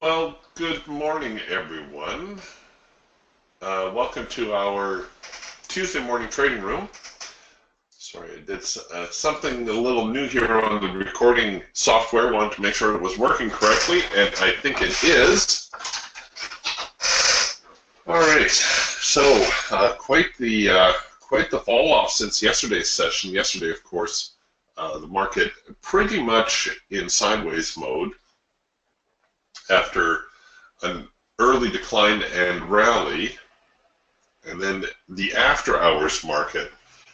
Well, good morning, everyone. Welcome to our Tuesday morning trading room. Sorry, I did something a little new here on the recording software. Wanted to make sure it was working correctly, and I think it is. All right, so quite the fall off since yesterday's session. Yesterday, of course, the market pretty much in sideways mode after an early decline and rally, and then the after hours market,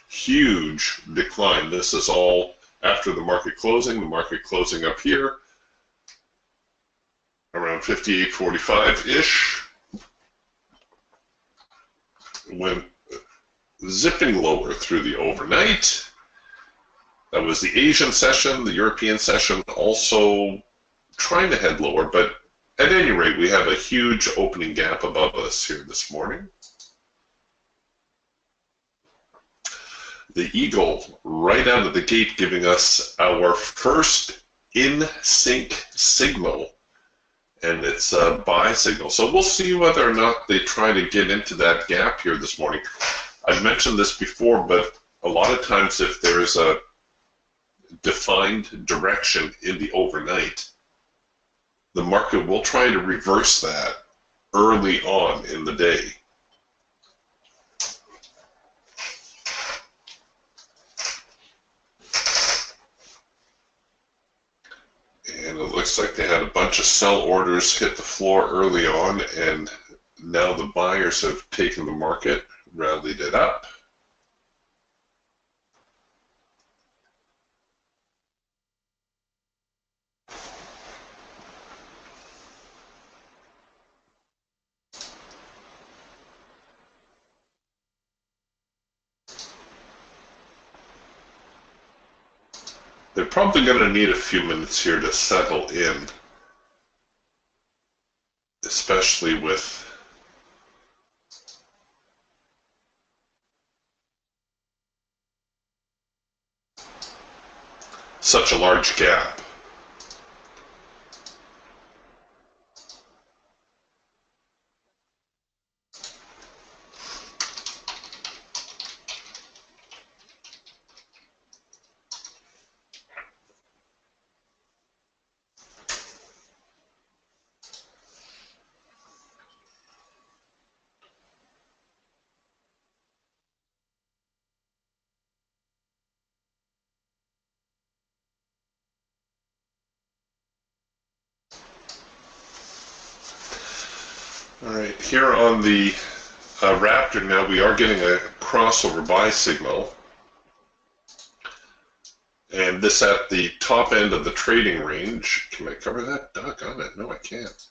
huge decline. This is all after the market closing up here around 58.45-ish, went zipping lower through the overnight. That was the Asian session. The European session also trying to head lower, but at any rate, we have a huge opening gap above us here this morning. The Eagle right out of the gate giving us our first in-sync signal, and it's a buy signal. So we'll see whether or not they try to get into that gap here this morning. I've mentioned this before, but a lot of times if there's a defined direction in the overnight, the market will try to reverse that early on in the day. And it looks like they had a bunch of sell orders hit the floor early on, and now the buyers have taken the market, rallied it up. They're probably going to need a few minutes here to settle in, especially with such a large gap. All right, here on the Raptor now, we are getting a crossover buy signal. And this at the top end of the trading range. Can I cover that? Doggone it. No, I can't.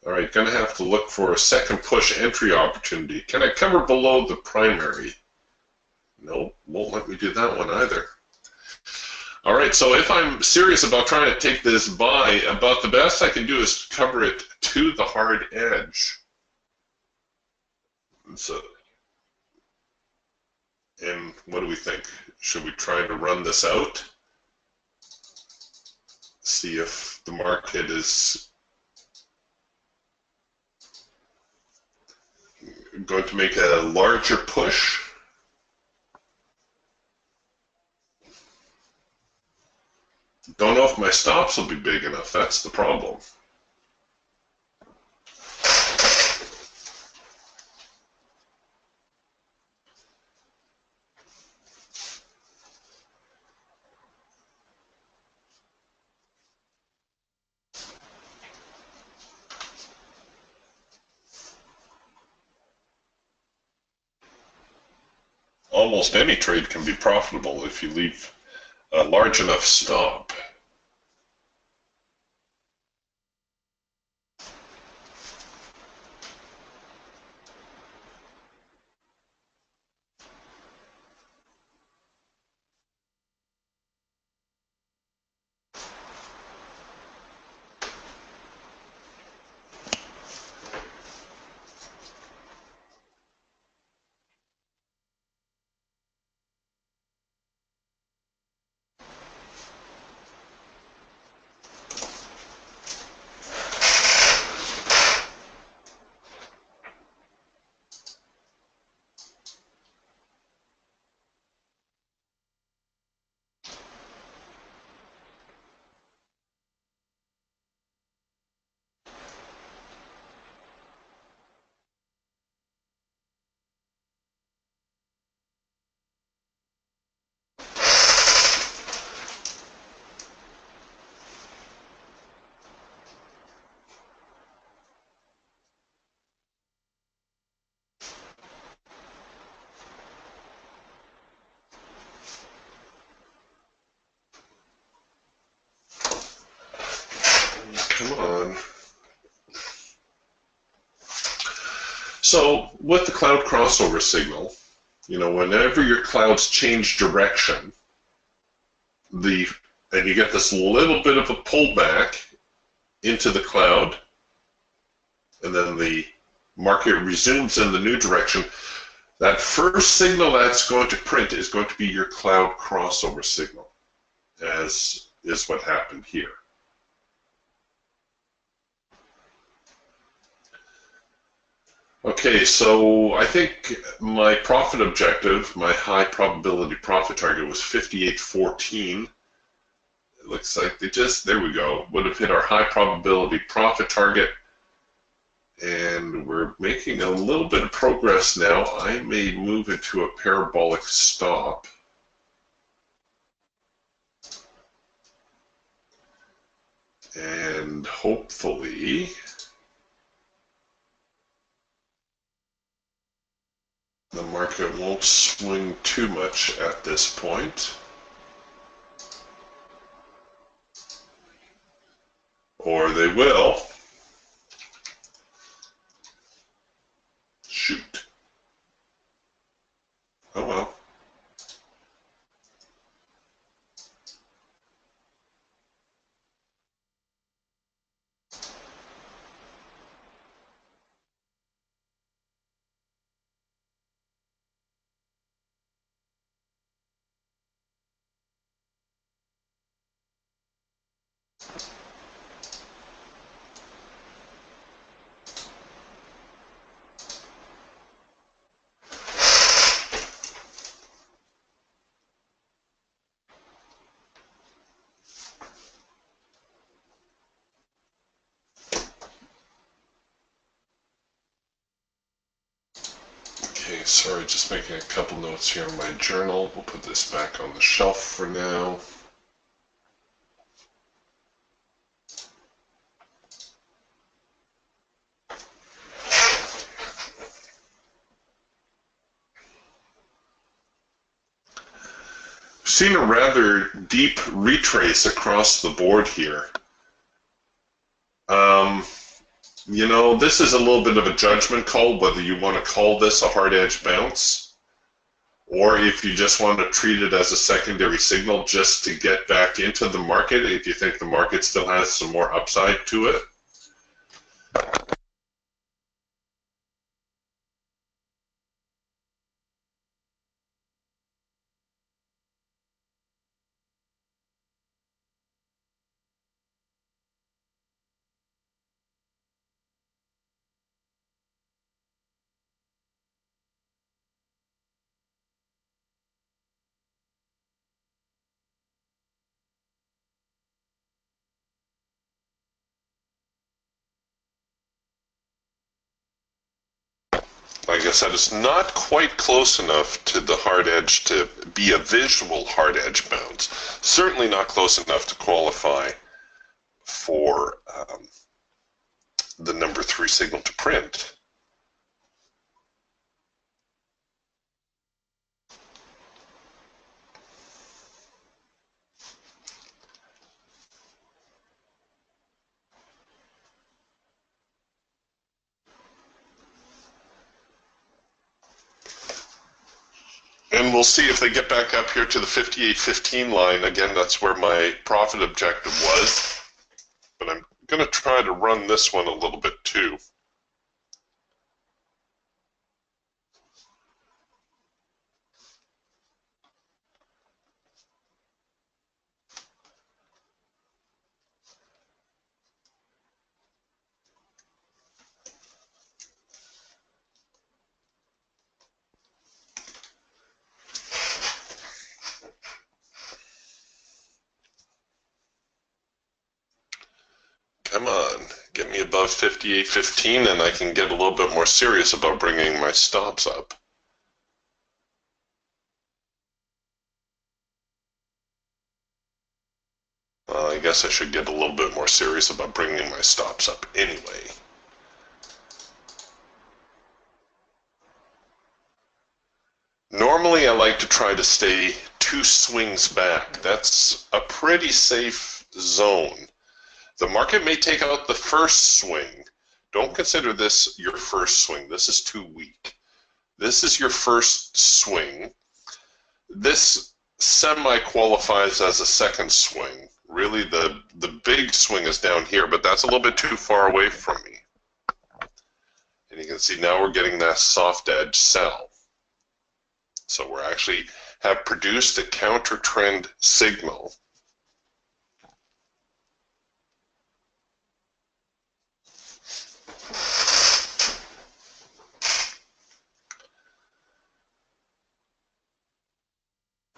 All right, going to have to look for a second push entry opportunity. Can I cover below the primary? Nope, won't let me do that one either. All right, so if I'm serious about trying to take this buy, about the best I can do is cover it to the hard edge. And what do we think? Should we try to run this out? See if the market is going to make a larger push? Don't know if my stops will be big enough. That's the problem. Almost any trade can be profitable if you leave a large enough stop. So with the cloud crossover signal, whenever your clouds change direction, and you get this little bit of a pullback into the cloud, and then the market resumes in the new direction, that first signal that's going to print is going to be your cloud crossover signal, as is what happened here. Okay, so I think my profit objective, my high probability profit target was 58.14. It looks like there we go, would have hit our high probability profit target. And we're making a little bit of progress now. I may move into a parabolic stop. And hopefully the market won't swing too much at this point. Or they will. Shoot. Oh well. Okay, sorry, just making a couple notes here in my journal. We'll put this back on the shelf for now. Seen a rather deep retrace across the board here. This is a little bit of a judgment call, whether you want to call this a hard edge bounce, or if you just want to treat it as a secondary signal just to get back into the market, if you think the market still has some more upside to it. Like I said, it's not quite close enough to the hard edge to be a visual hard edge bounce. Certainly not close enough to qualify for the number 3 signal to print. And we'll see if they get back up here to the 58.15 line. Again, that's where my profit objective was. But I'm going to try to run this one a little bit too. Come on, get me above 58.15 and I can get a little bit more serious about bringing my stops up. I guess I should get a little bit more serious about bringing my stops up anyway. Normally I like to try to stay 2 swings back. That's a pretty safe zone. The market may take out the first swing Don't consider this your first swing. This is too weak. This is your first swing. This semi-qualifies as a second swing. Really, the big swing is down here, but that's a little bit too far away from me. And you can see now we're getting that soft edge sell. So we're actually have produced a counter trend signal.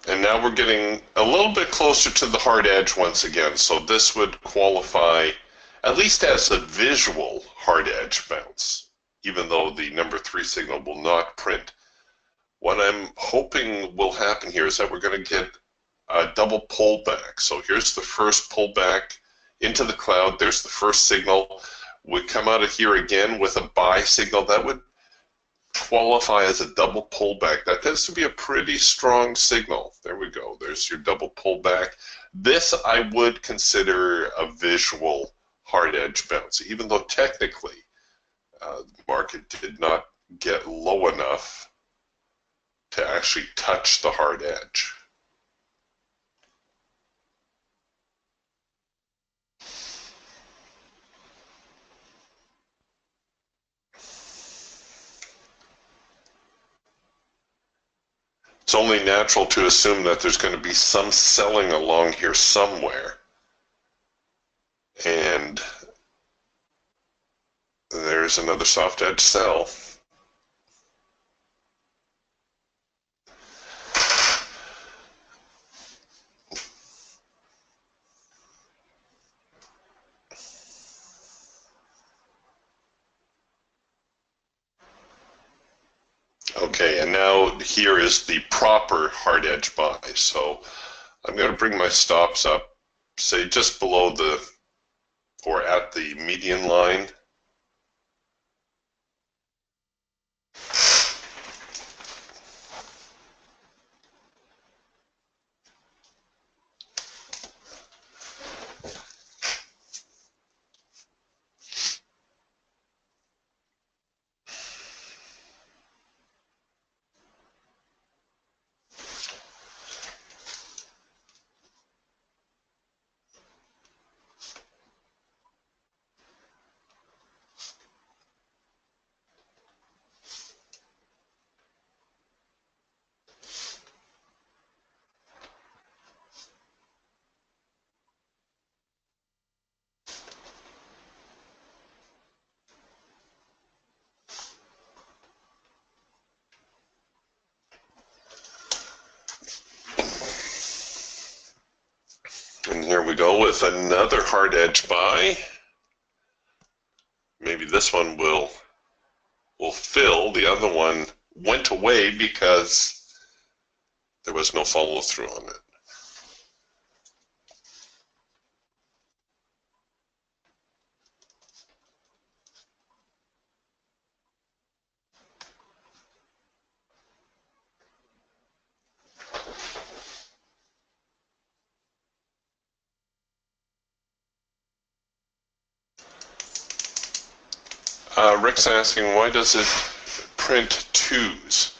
And now we're getting a little bit closer to the hard edge once again. So this would qualify at least as a visual hard edge bounce, even though the number 3 signal will not print. What I'm hoping will happen here is that we're going to get a double pullback. So here's the first pullback into the cloud. There's the first signal. We come out of here again with a buy signal. That would qualify as a double pullback. That tends to be a pretty strong signal. There we go. There's your double pullback. This I would consider a visual hard edge bounce, even though technically the market did not get low enough to actually touch the hard edge. It's only natural to assume that there's going to be some selling along here somewhere. And there's another soft edge sell. Okay, and now here is the proper hard edge buy. So I'm going to bring my stops up, say just below the, or at the median line. And here we go with another hard edge buy. Maybe this one will fill. The other one went away because there was no follow through on it. Rick's asking, why does it print 2s?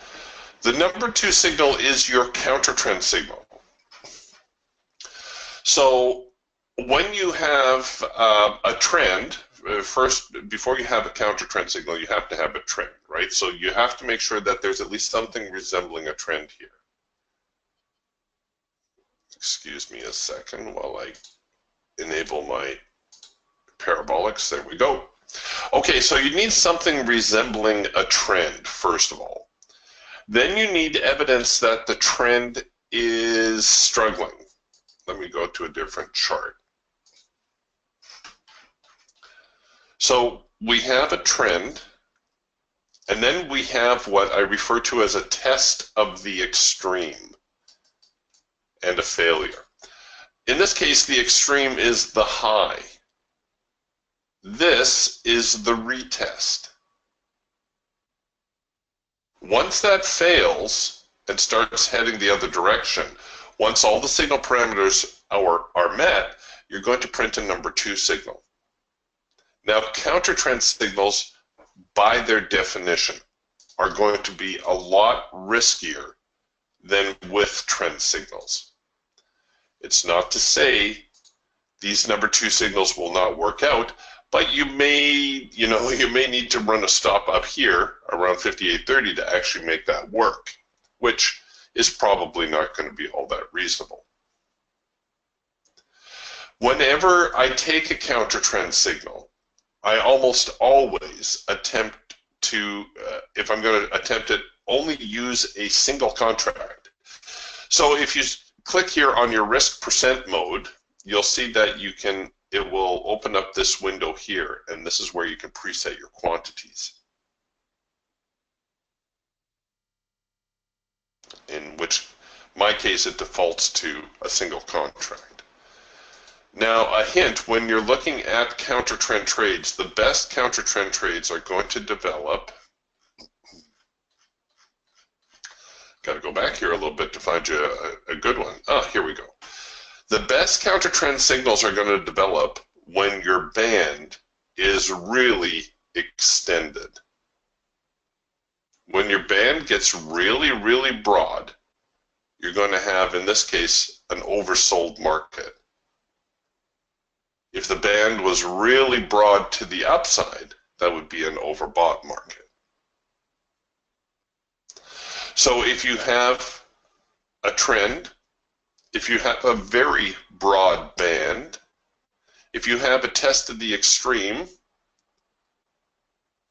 The number 2 signal is your counter trend signal. So when you have a trend, first, before you have a counter trend signal, you have to have a trend, right? So you have to make sure that there's at least something resembling a trend here. Excuse me a second while I enable my parabolics. There we go. Okay, so you need something resembling a trend, first of all. Then you need evidence that the trend is struggling. Let me go to a different chart. So we have a trend, and then we have what I refer to as a test of the extreme and a failure. In this case, the extreme is the high. This is the retest. Once that fails and starts heading the other direction, once all the signal parameters are met, you're going to print a number 2 signal. Now, counter-trend signals, by their definition, are going to be a lot riskier than with trend signals. It's not to say these number 2 signals will not work out, but you may need to run a stop up here around 58.30 to actually make that work, which is probably not going to be all that reasonable. Whenever I take a counter trend signal, I almost always attempt to, if I'm going to attempt it, only use a single contract. So if you click here on your risk percent mode, you'll see that it will open up this window here, and this is where you can preset your quantities. In my case, it defaults to a single contract. Now, a hint, when you're looking at counter trend trades, the best counter trend trades are going to develop. Got to go back here a little bit to find you a good one. Oh, here we go. The best counter trend signals are going to develop when your band is really extended. When your band gets really, really broad, you're going to have, in this case, an oversold market. If the band was really broad to the upside, that would be an overbought market. So if you have a trend, if you have a very broad band, if you have a test of the extreme,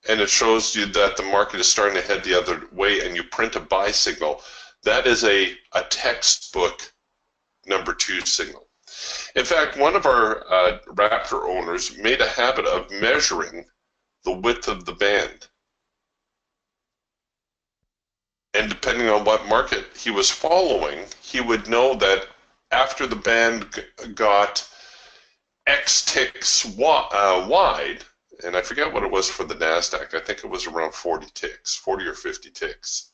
and it shows you that the market is starting to head the other way and you print a buy signal, that is a textbook number 2 signal. In fact, one of our Raptor owners made a habit of measuring the width of the band. And depending on what market he was following, he would know that after the band got X ticks wide, and I forget what it was for the NASDAQ, I think it was around 40 ticks, 40 or 50 ticks,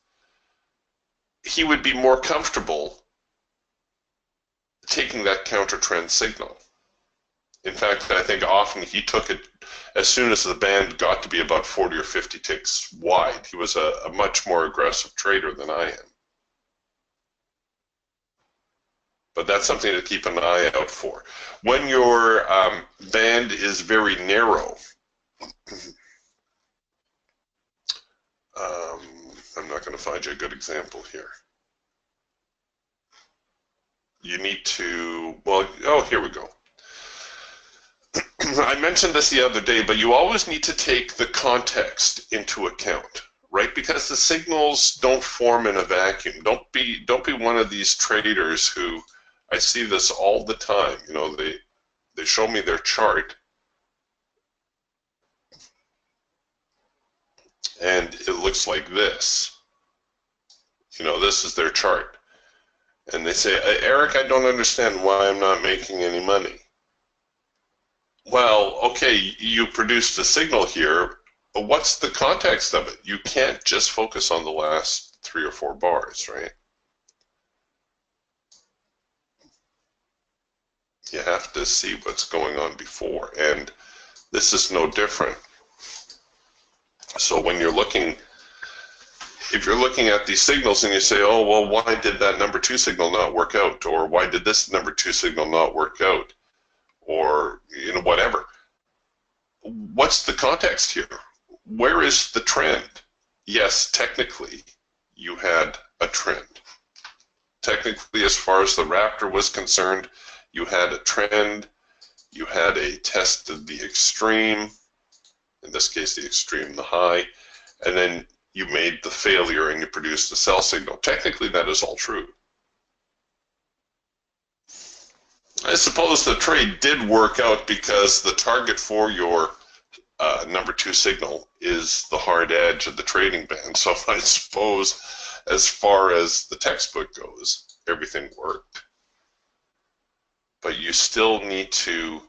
he would be more comfortable taking that counter trend signal. In fact, I think often he took it as soon as the band got to be about 40 or 50 ticks wide. He was a much more aggressive trader than I am. But that's something to keep an eye out for. When your band is very narrow, I'm not going to find you a good example here. You need to, well, oh, here we go. I mentioned this the other day, but you always need to take the context into account, right? Because the signals don't form in a vacuum. Don't be one of these traders who, I see this all the time. You know, they show me their chart, and it looks like this. You know, this is their chart. And they say, Eric, I don't understand why I'm not making any money. Well, okay, you produced a signal here, but what's the context of it? You can't just focus on the last 3 or 4 bars, right? You have to see what's going on before, and this is no different. So when you're looking, if you're looking at these signals and you say, oh, well, why did that number 2 signal not work out? Or why did this number 2 signal not work out? Or, you know, whatever. What's the context here? Where is the trend? Yes, technically, you had a trend. Technically, as far as the Raptor was concerned, you had a trend, you had a test of the extreme, in this case, the extreme, the high, and then you made the failure and you produced a sell signal. Technically, that is all true. I suppose the trade did work out because the target for your number 2 signal is the hard edge of the trading band. So I suppose as far as the textbook goes, everything worked. But you still need to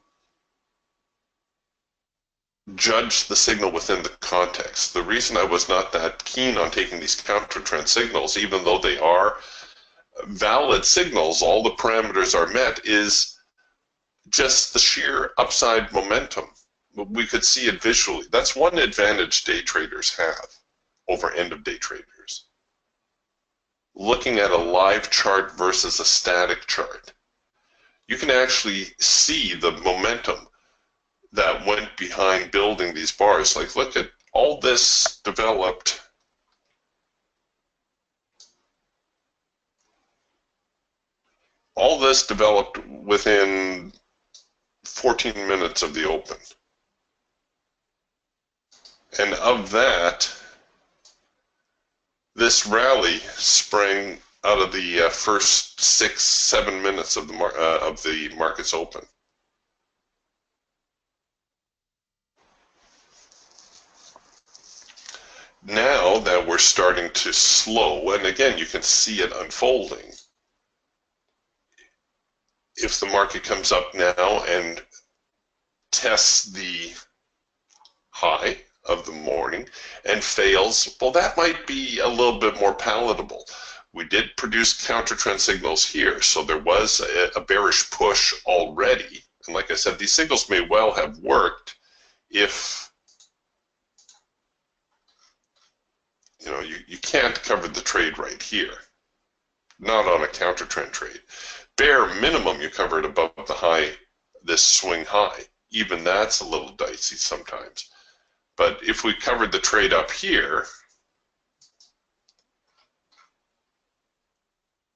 judge the signal within the context. The reason I was not that keen on taking these counter trend signals, even though they are valid signals, all the parameters are met, is just the sheer upside momentum. we could see it visually. That's one advantage day traders have over end-of-day traders. Looking at a live chart versus a static chart, you can actually see the momentum that went behind building these bars. Like, look at all this developed. All this developed within 14 minutes of the open. And of that, this rally sprang out of the first 6-7 minutes of the market's open. Now that we're starting to slow, and again, you can see it unfolding. If the market comes up now and tests the high of the morning and fails, well, that might be a little bit more palatable. We did produce counter trend signals here, so there was a bearish push already. And like I said, these signals may well have worked if you can't cover the trade right here, not on a counter trend trade. Bare minimum, you cover it above the high, this swing high. Even that's a little dicey sometimes. But if we covered the trade up here,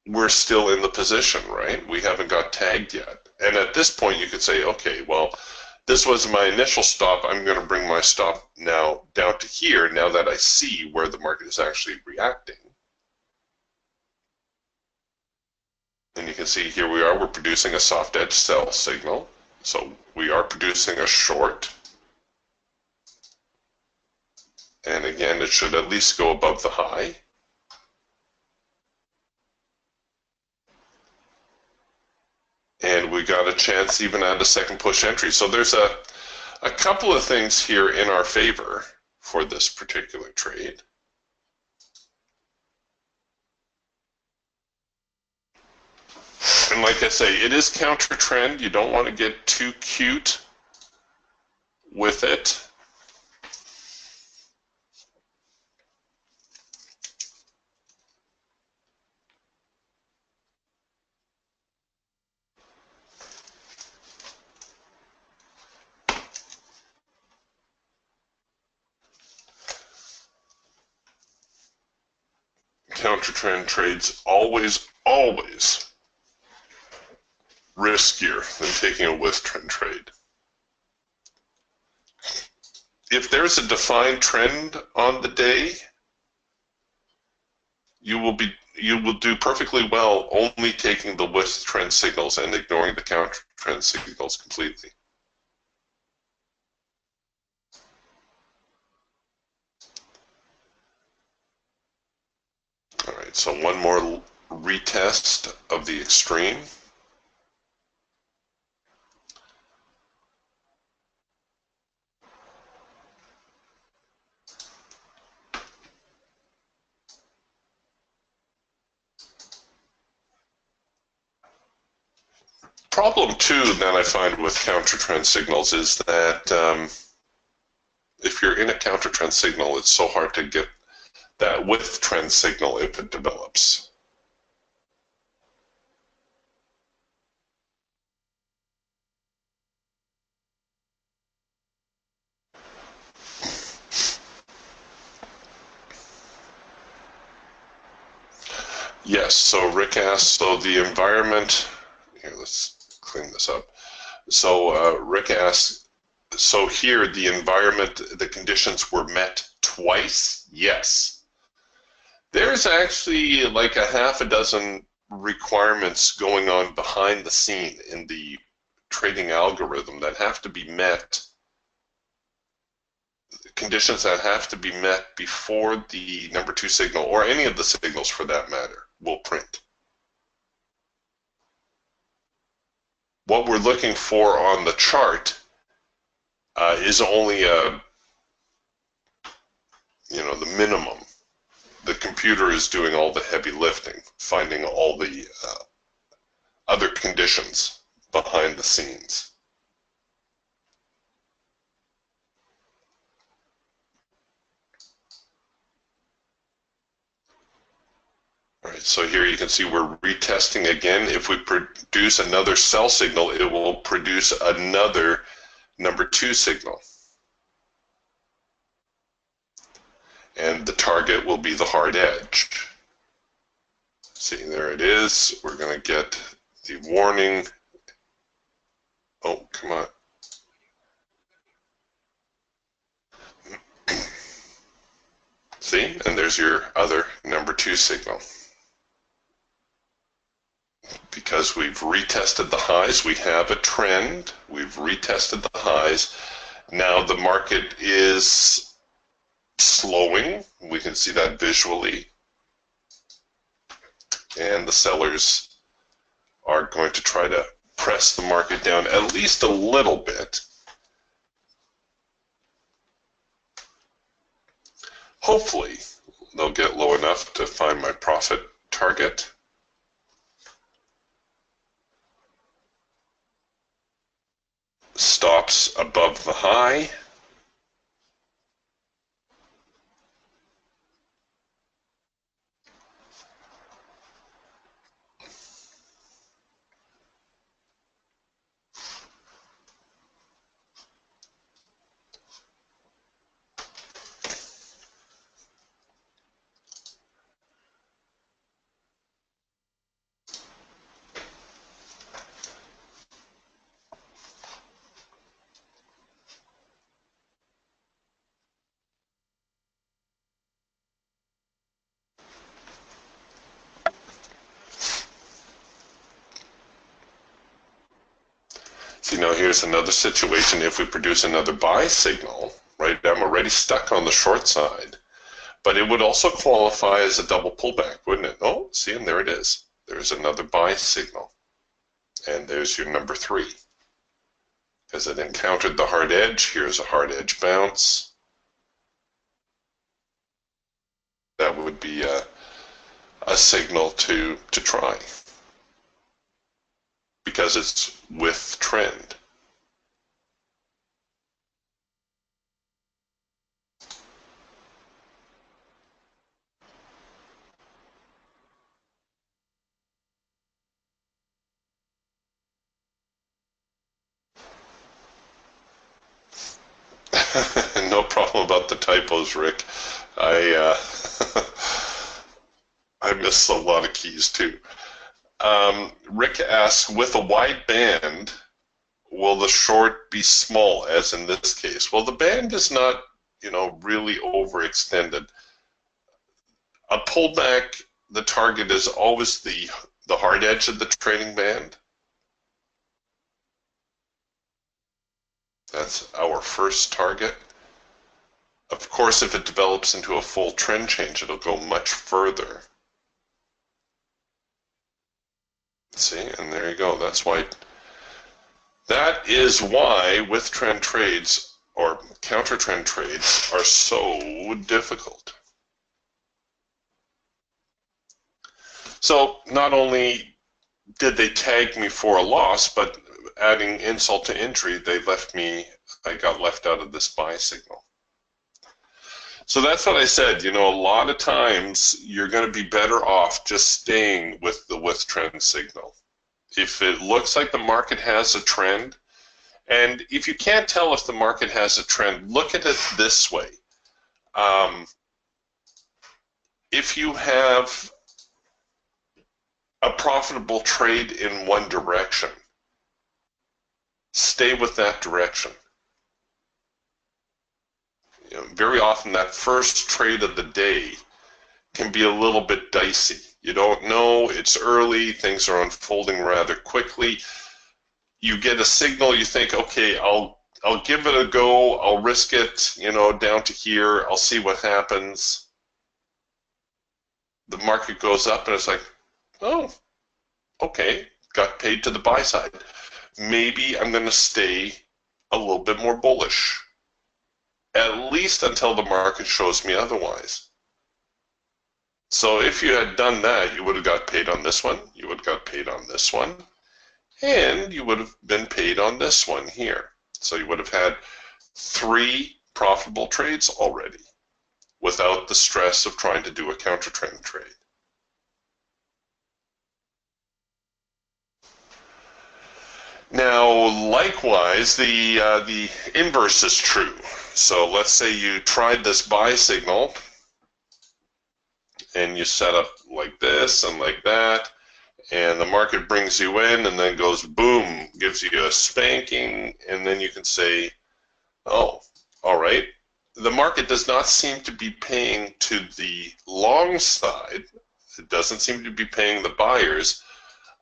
we're still in the position, right? We haven't got tagged yet. And at this point, you could say, okay, well, this was my initial stop. I'm going to bring my stop now down to here now that I see where the market is actually reacting. And you can see here we are, we're producing a soft edge sell signal. So we are producing a short. And again, it should at least go above the high. And we got a chance even at a second push entry. So there's a couple of things here in our favor for this particular trade. And like I say, it is counter trend. You don't want to get too cute with it. Counter trend trades always riskier than taking a with trend trade. If there's a defined trend on the day, you will do perfectly well only taking the with trend signals and ignoring the counter trend signals completely. All right, so one more retest of the extreme. Problem two that I find with counter trend signals is that if you're in a counter trend signal, it's so hard to get that with trend signal if it develops. Yes, so Rick asked, so the environment, here, let's clean this up. So Rick asked, so here the environment, the conditions were met twice? Yes. There's actually like a half a dozen requirements going on behind the scene in the trading algorithm that have to be met, conditions that have to be met before the number two signal, or any of the signals for that matter, will print. What we're looking for on the chart is only the minimum. The computer is doing all the heavy lifting, finding all the other conditions behind the scenes. so here you can see we're retesting again. If we produce another sell signal, it will produce another number 2 signal. And the target will be the hard edge. See, there it is. We're going to get the warning. Oh, come on. See, and there's your other number 2 signal. Because we've retested the highs, we have a trend. We've retested the highs. Now the market is slowing. We can see that visually. And the sellers are going to try to press the market down at least a little bit. Hopefully, they'll get low enough to find my profit target. Stops above the high. See, now here's another situation. If we produce another buy signal, right, I'm already stuck on the short side, but it would also qualify as a double pullback, wouldn't it? Oh, see, and there it is. There's another buy signal. And there's your number 3. Because it encountered the hard edge. Here's a hard edge bounce. That would be a signal to try. Because it's with trend. No problem about the typos, Rick. I miss a lot of keys too. Rick asks, with a wide band, will the short be small, as in this case? Well, the band is not, really overextended. A pullback, the target is always the hard edge of the trading band. That's our first target. Of course, if it develops into a full trend change, it'll go much further. See, and there you go. That is why with trend trades or counter trend trades are so difficult. So not only did they tag me for a loss, but adding insult to injury, I got left out of this buy signal. So that's what I said, a lot of times you're going to be better off just staying with the with trend signal. If it looks like the market has a trend, and if you can't tell if the market has a trend, look at it this way. If you have a profitable trade in one direction, stay with that direction. Very often that first trade of the day can be a little bit dicey. You don't know, it's early, things are unfolding rather quickly. You get a signal, you think, okay, I'll give it a go, I'll risk it, down to here, I'll see what happens. The market goes up and it's like, oh, okay, got paid to the buy side. Maybe I'm going to stay a little bit more bullish, at least until the market shows me otherwise. So if you had done that, you would have got paid on this one, you would have got paid on this one, and you would have been paid on this one here. So you would have had 3 profitable trades already without the stress of trying to do a counter trend trade. Now, likewise, the inverse is true. So let's say you tried this buy signal and you set up like this and like that, and the market brings you in and then goes boom, gives you a spanking, and then you can say, oh, all right, the market does not seem to be paying to the long side. It doesn't seem to be paying the buyers.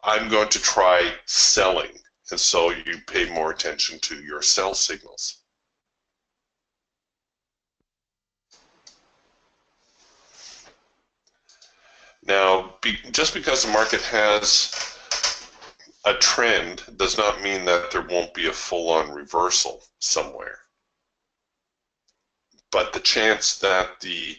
I'm going to try selling. And so you pay more attention to your sell signals. Now, just because the market has a trend does not mean that there won't be a full-on reversal somewhere. But the chance that the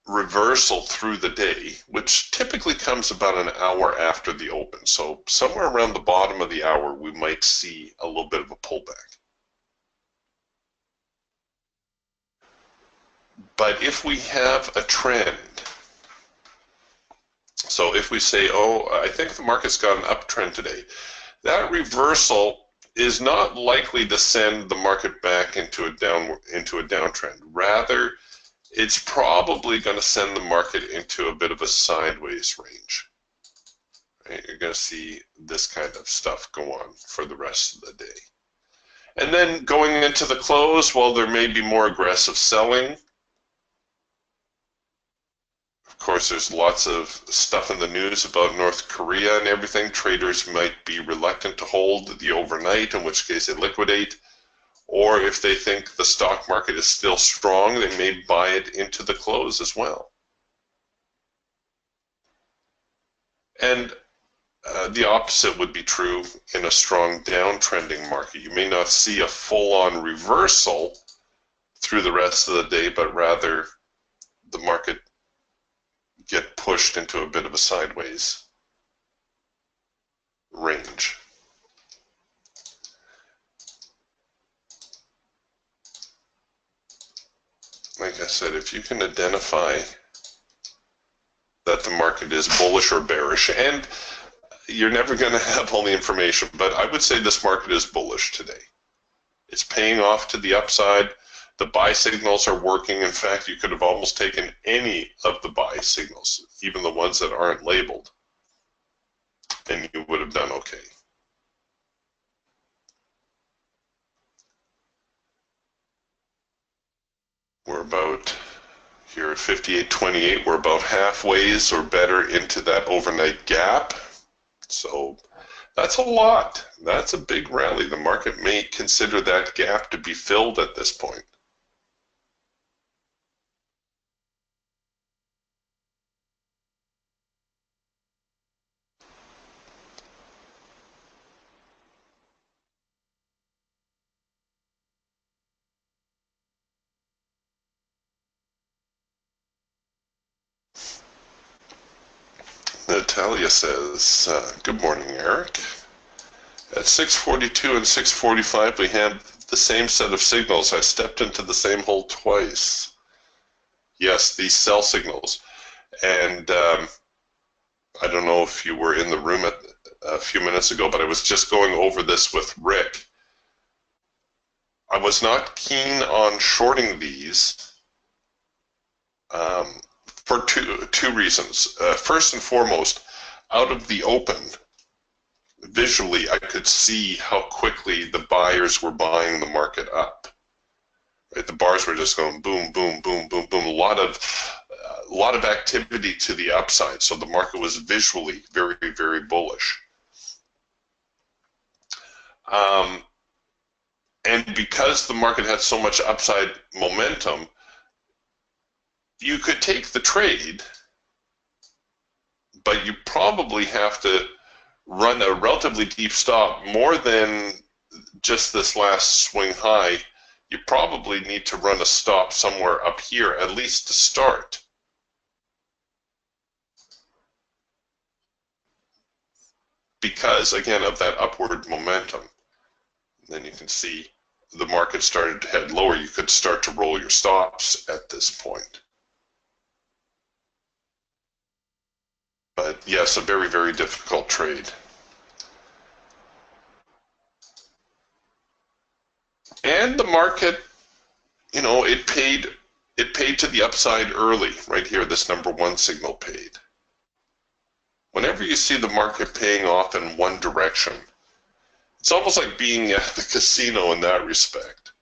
reversal through the day, which typically comes about an hour after the open, so somewhere around the bottom of the hour, we might see a little bit of a pullback. But if we have a trend, so if we say, oh, I think the market's got an uptrend today, that reversal is not likely to send the market back into a downtrend. Rather, it's probably going to send the market into a bit of a sideways range. Right? You're going to see this kind of stuff go on for the rest of the day. And then going into the close, well, there may be more aggressive selling. Of course, there's lots of stuff in the news about North Korea and everything. Traders might be reluctant to hold the overnight, in which case they liquidate. Or if they think the stock market is still strong, they may buy it into the close as well. And the opposite would be true in a strong downtrending market. You may not see a full-on reversal through the rest of the day, but rather the market get pushed into a bit of a sideways range. Like I said, if you can identify that the market is bullish or bearish, and you're never going to have all the information, but I would say this market is bullish today. It's paying off to the upside. The buy signals are working. In fact, you could have almost taken any of the buy signals, even the ones that aren't labeled, and you would have done okay. We're about, here at 58.28, we're about halfways or better into that overnight gap. So that's a lot. That's a big rally. The market may consider that gap to be filled at this point. Natalia says, good morning, Eric. At 6:42 and 6:45, we had the same set of signals. I stepped into the same hole twice. Yes, these sell signals. And I don't know if you were in the room a few minutes ago, but I was just going over this with Rick. I was not keen on shorting these for two reasons. First and foremost, out of the open, visually, I could see how quickly the buyers were buying the market up. Right? The bars were just going boom, boom, boom, boom, boom. A lot of activity to the upside. So the market was visually very, very bullish. And because the market had so much upside momentum, you could take the trade, but you probably have to run a relatively deep stop. More than just this last swing high, you probably need to run a stop somewhere up here, at least to start. Because, again, of that upward momentum. Then you can see the market started to head lower. You could start to roll your stops at this point. But yes, a very, very difficult trade. And the market, you know, it paid to the upside early. Right here, this number 1 signal paid. Whenever you see the market paying off in one direction, it's almost like being at the casino in that respect.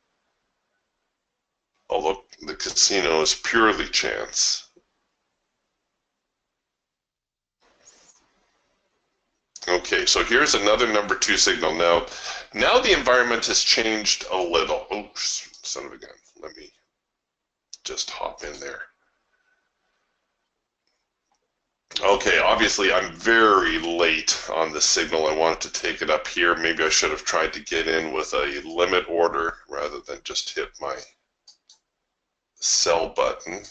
Although the casino is purely chance. Okay, so here's another number 2 signal. Now the environment has changed a little. Oh, son of a gun. Let me just hop in there. Okay, obviously I'm very late on the signal. I wanted to take it up here. Maybe I should have tried to get in with a limit order rather than just hit my sell button.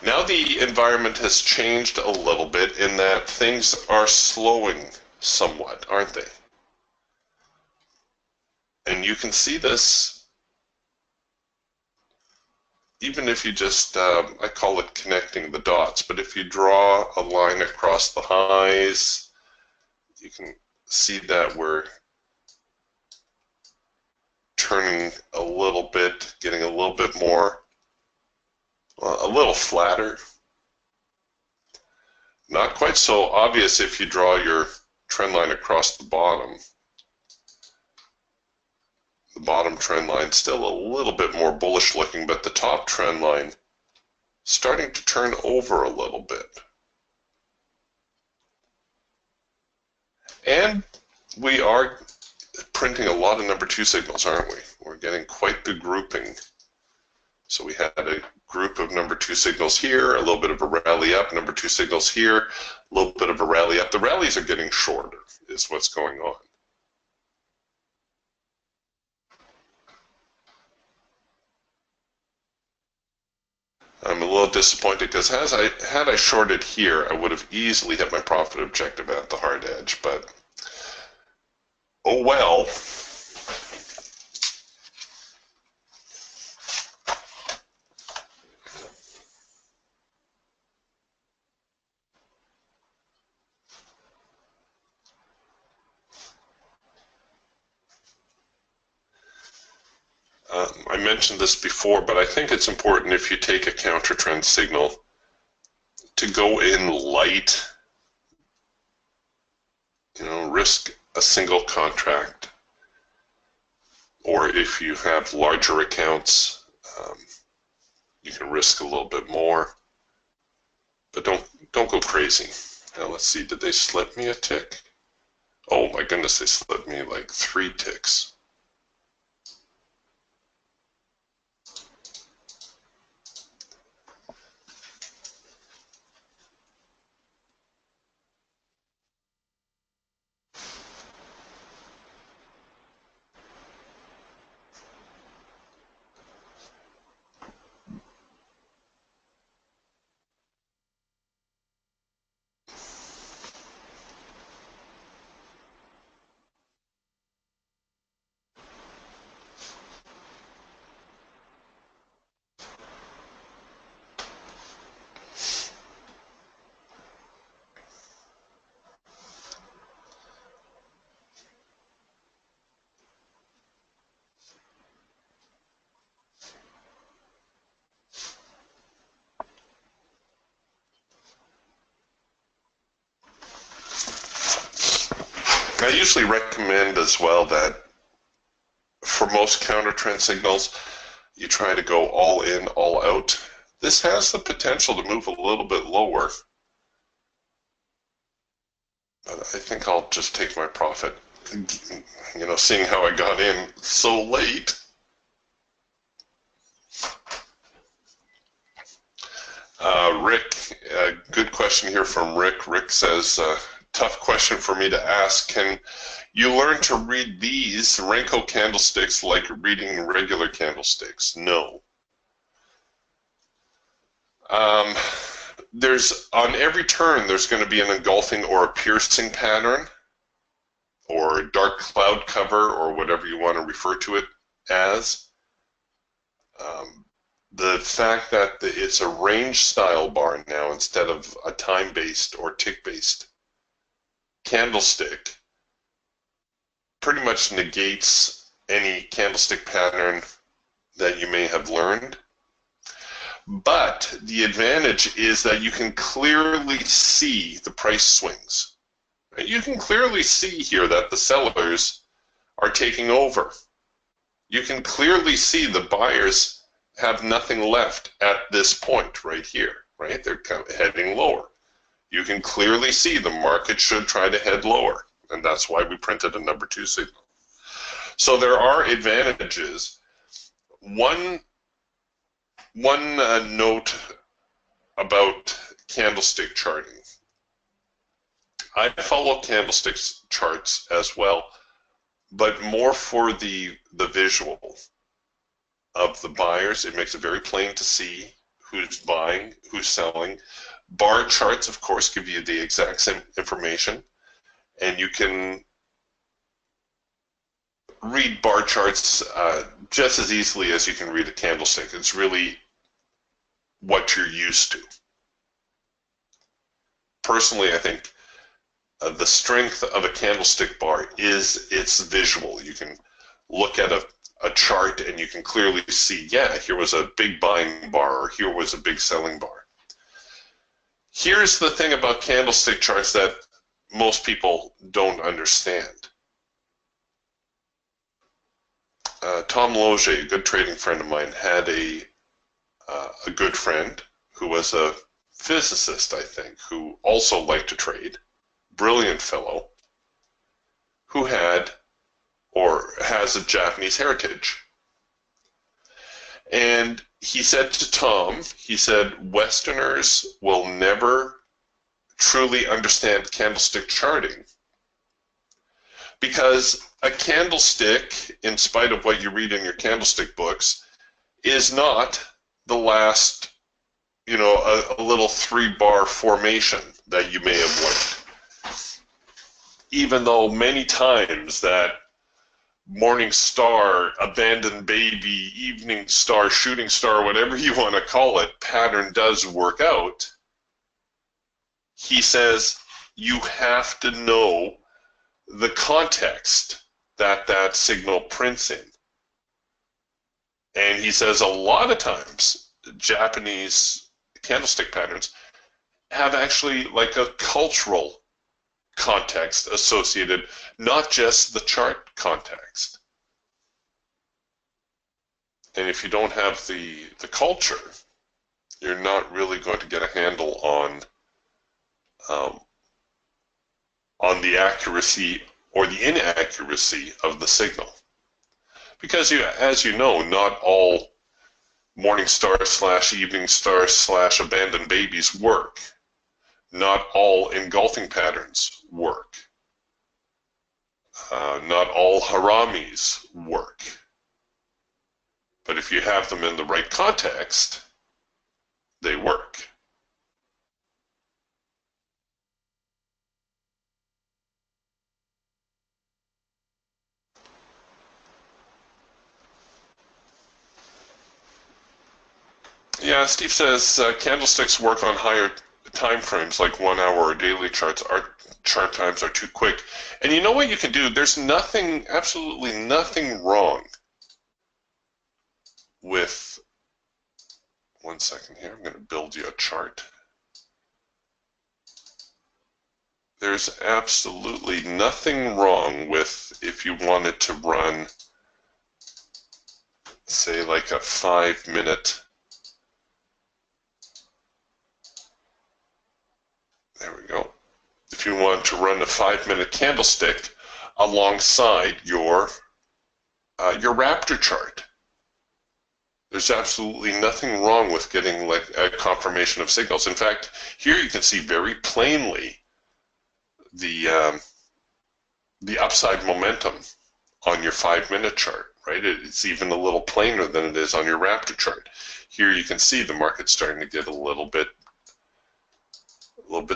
Now the environment has changed a little bit in that things are slowing somewhat, aren't they? And you can see this even if you just, I call it connecting the dots, but if you draw a line across the highs, you can see that we're turning a little bit, getting a little bit more, a little flatter. Not quite so obvious if you draw your trend line across the bottom. The bottom trend line still a little bit more bullish looking, but the top trend line starting to turn over a little bit. And we are printing a lot of number 2 signals, aren't we? We're getting quite the grouping. So we had a group of number 2 signals here, a little bit of a rally up, number 2 signals here, a little bit of a rally up. The rallies are getting shorter, is what's going on. I'm a little disappointed because had I shorted here, I would have easily hit my profit objective at the hard edge, but oh well. I mentioned this before, but I think it's important if you take a counter trend signal to go in light, you know, risk a single contract, or if you have larger accounts, you can risk a little bit more, but don't go crazy. Now let's see, did they slip me a tick? Oh my goodness, they slipped me like 3 ticks. I usually recommend as well that for most counter trend signals, you try to go all in, all out. This has the potential to move a little bit lower, but I think I'll just take my profit. You know, seeing how I got in so late. Rick, good question here from Rick. Rick says, tough question for me to ask. Can you learn to read these Renko candlesticks like reading regular candlesticks? No. There's on every turn there's going to be an engulfing or a piercing pattern or dark cloud cover or whatever you want to refer to it as. The fact that it's a range style bar now instead of a time-based or tick-based candlestick pretty much negates any candlestick pattern that you may have learned. But the advantage is that you can clearly see the price swings. You can clearly see here that the sellers are taking over. You can clearly see the buyers have nothing left at this point right here, right? They're kind of heading lower. You can clearly see the market should try to head lower, and that's why we printed a number 2 signal. So there are advantages. One note about candlestick charting. I follow candlestick charts as well, but more for the visual of the buyers. It makes it very plain to see who's buying, who's selling. Bar charts, of course, give you the exact same information, and you can read bar charts just as easily as you can read a candlestick. It's really what you're used to. Personally, I think the strength of a candlestick bar is its visual. You can look at a chart and you can clearly see, yeah, here was a big buying bar or here was a big selling bar. Here's the thing about candlestick charts that most people don't understand. Tom Loge, a good trading friend of mine, had a good friend who was a physicist, I think, who also liked to trade, brilliant fellow, who had or has a Japanese heritage. And he said to Tom, he said, Westerners will never truly understand candlestick charting because a candlestick, in spite of what you read in your candlestick books, is not the last, you know, a little 3-bar formation that you may have learned. Even though many times that morning star, abandoned baby, evening star, shooting star, whatever you want to call it, pattern does work out, he says you have to know the context that that signal prints in. And he says a lot of times Japanese candlestick patterns have actually like a cultural context associated, not just the chart context. And if you don't have the culture, you're not really going to get a handle on the accuracy or the inaccuracy of the signal. Because as you know, not all morning star / evening star / abandoned babies work. Not all engulfing patterns work. Not all haramis work. But if you have them in the right context, they work. Yeah, Steve says candlesticks work on higher time frames like 1 hour or daily charts. Our chart times are too quick. And you know what you can do? There's nothing, absolutely nothing wrong with, one second here, I'm going to build you a chart. There's absolutely nothing wrong with if you wanted to run, say, like a 5-minute. There we go. If you want to run a 5-minute candlestick alongside your Raptor chart, there's absolutely nothing wrong with getting like a confirmation of signals. In fact, here you can see very plainly the upside momentum on your 5-minute chart, right? It's even a little plainer than it is on your Raptor chart. Here you can see the market starting to get a little bit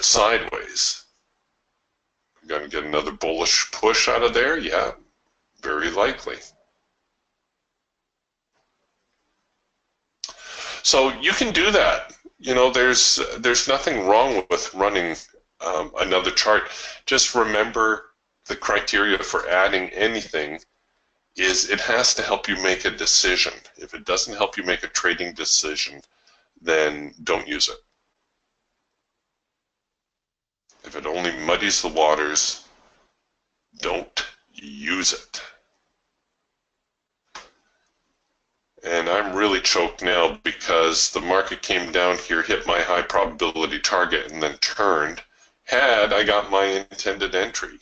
sideways. We're going to get another bullish push out of there? Yeah, very likely. So you can do that. You know, there's nothing wrong with running another chart. Just remember the criteria for adding anything is it has to help you make a decision. If it doesn't help you make a trading decision, then don't use it. If it only muddies the waters, don't use it. And I'm really choked now because the market came down here, hit my high probability target, and then turned. Had I got my intended entry.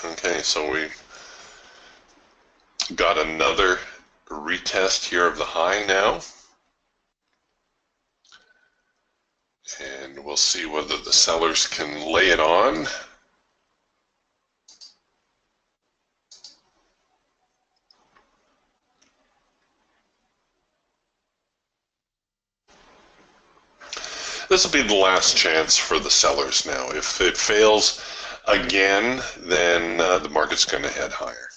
Okay, so we got another retest here of the high now. And we'll see whether the sellers can lay it on. This will be the last chance for the sellers now. If it fails again, then the market's going to head higher.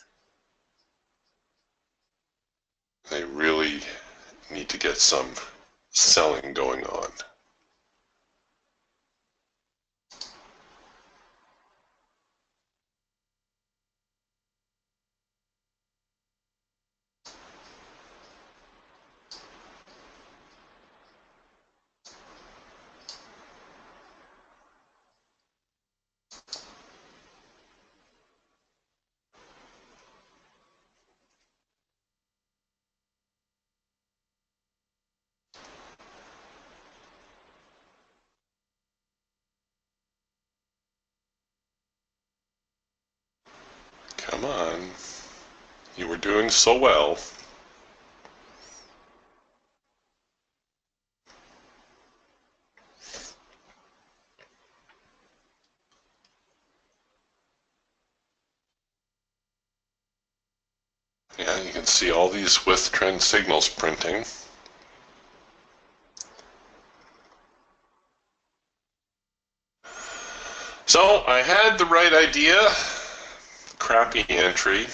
They really need to get some selling going on. Come on. You were doing so well. Yeah, you can see all these with trend signals printing. So I had the right idea. Crappy entry.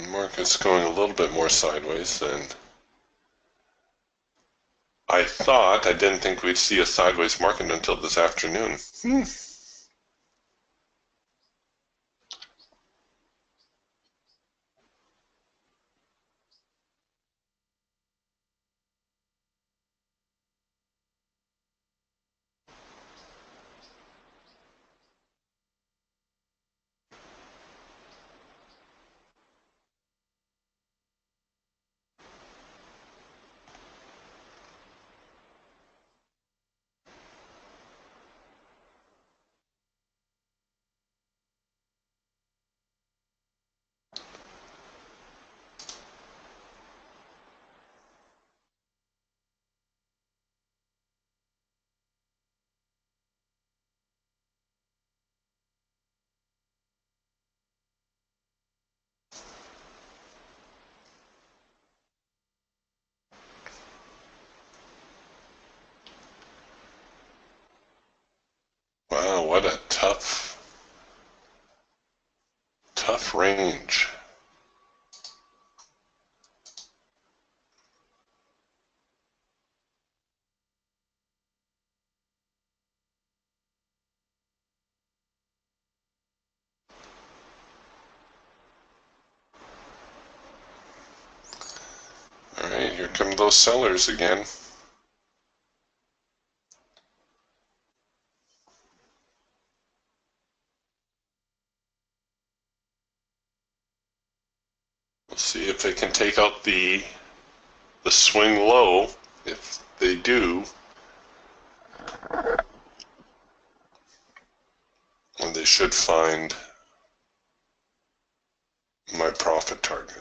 Market's going a little bit more sideways than I thought. I didn't think we'd see a sideways market until this afternoon. Wow, what a tough range. come those sellers again. We'll see if they can take out the swing low. If they do, and they should find my profit target.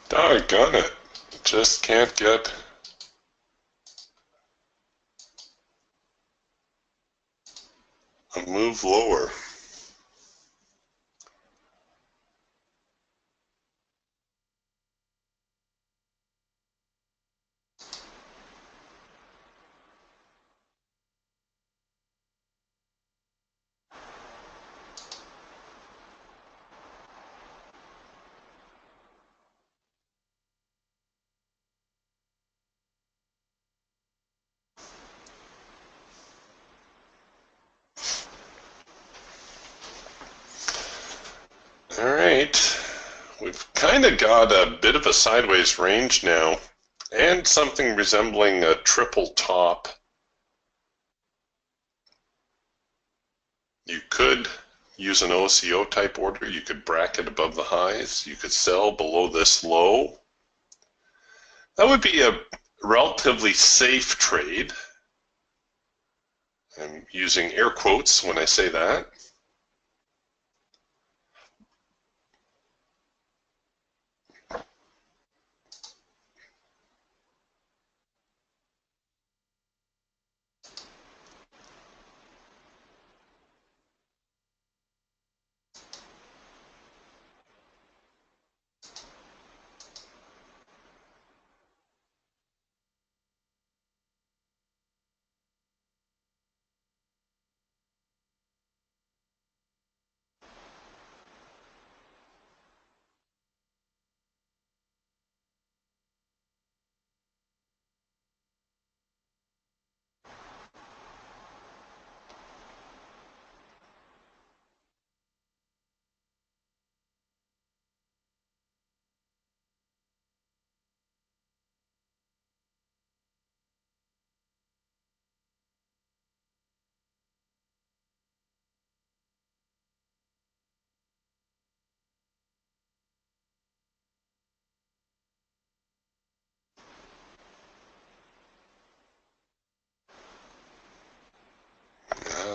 Doggone it. Just can't get a move lower. All right, we've kind of got a bit of a sideways range now and something resembling a triple top. You could use an OCO type order. You could bracket above the highs. You could sell below this low. That would be a relatively safe trade. I'm using air quotes when I say that.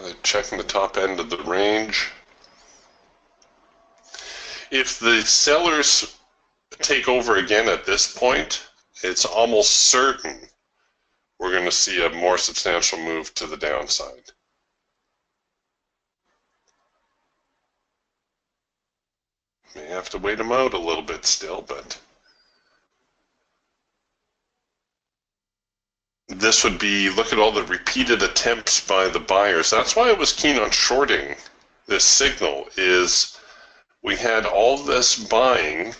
They're checking the top end of the range. If the sellers take over again at this point, it's almost certain we're going to see a more substantial move to the downside. May have to wait them out a little bit still, but this would be, look at all the repeated attempts by the buyers. That's why I was keen on shorting this signal, is we had all this buying,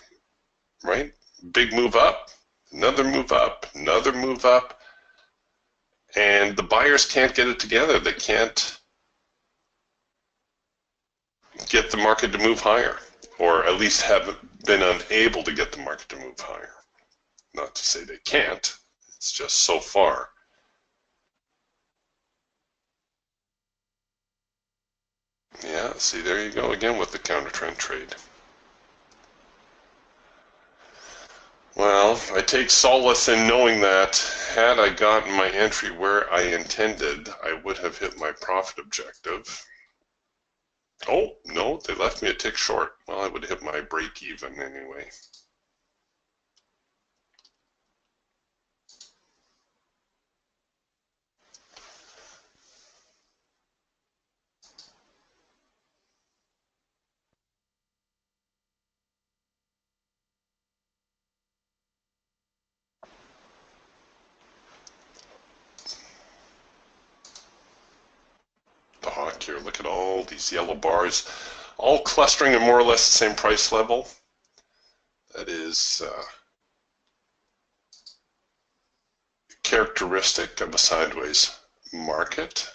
right? Big move up, another move up, another move up. and the buyers can't get it together. They can't get the market to move higher, or at least have been unable to get the market to move higher. Not to say they can't, it's just so far. Yeah, see, there you go again with the counter trend trade. Well, I take solace in knowing that had I gotten my entry where I intended, I would have hit my profit objective. Oh, no, they left me a tick short. Well, I would have hit my break even anyway. The hawk here, look at all these yellow bars, all clustering at more or less the same price level. That is characteristic of a sideways market.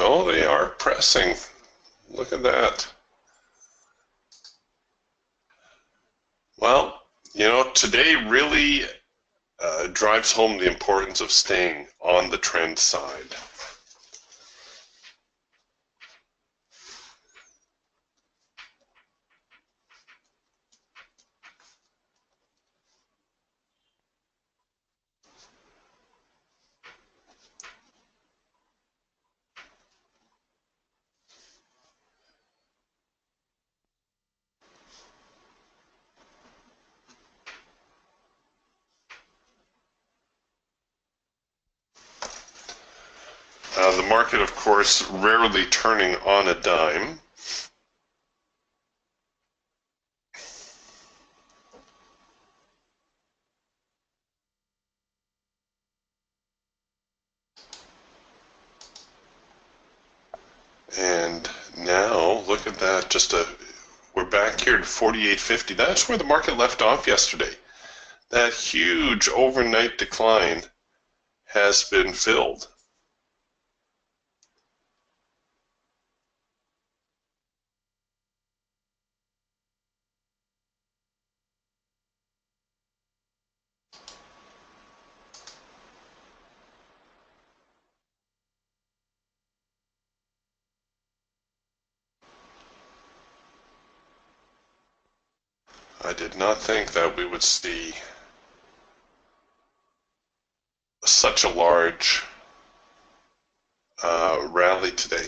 Oh, they are pressing. Look at that. Well, today really drives home the importance of staying on the trend side. The market, of course, rarely turning on a dime. And now, look at that, we're back here to 48.50. That's where the market left off yesterday. That huge overnight decline has been filled. I did not think that we would see such a large rally today.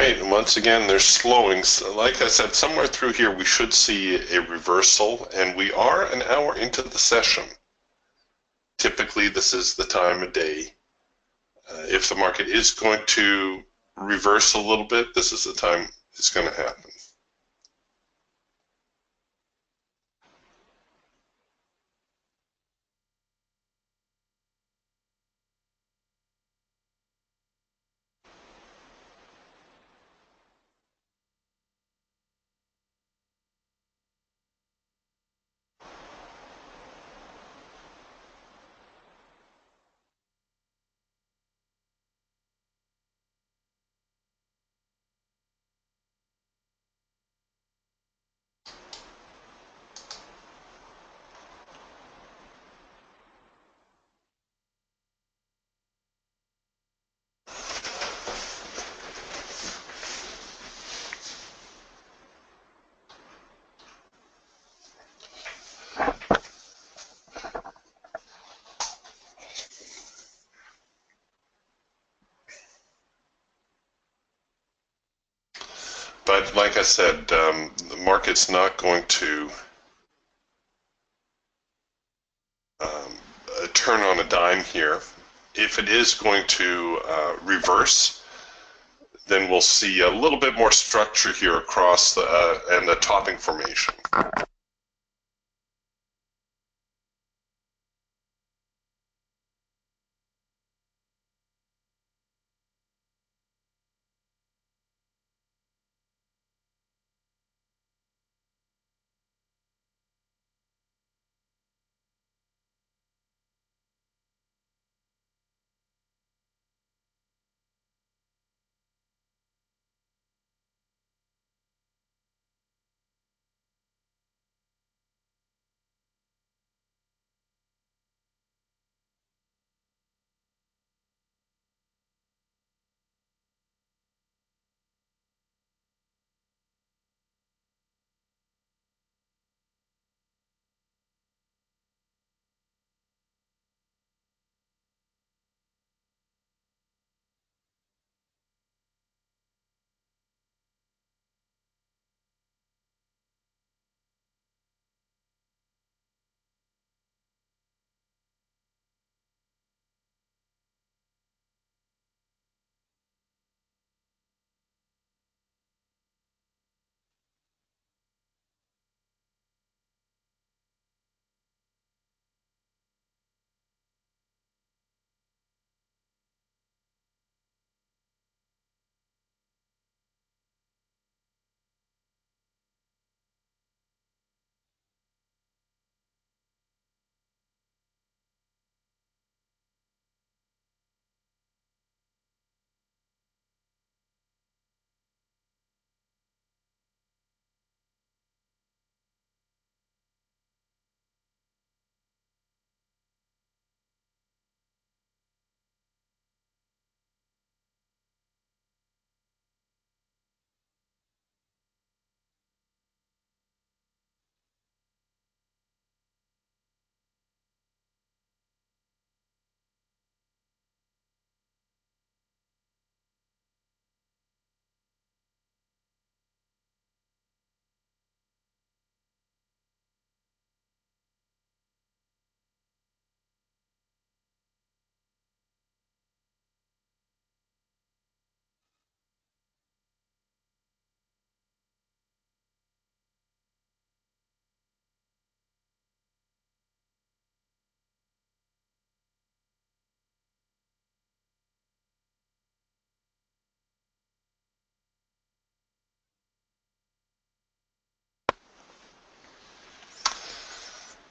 right, and once again, they're slowing. So like I said, somewhere through here we should see a reversal, and we are an hour into the session. Typically, this is the time of day. If the market is going to reverse a little bit, this is the time it's going to happen. But like I said, the market's not going to turn on a dime here. If it is going to reverse, then we'll see a little bit more structure here across and the topping formation.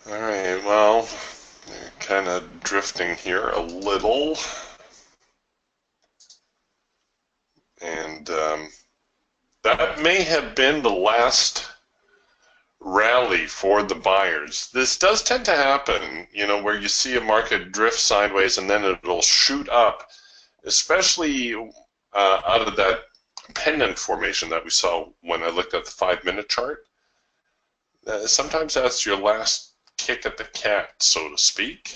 All right, well, kind of drifting here a little. And that may have been the last rally for the buyers. This does tend to happen, you know, where you see a market drift sideways and then it'll shoot up, especially out of that pendant formation that we saw when I looked at the 5-minute chart. Sometimes that's your last kick at the cat, so to speak.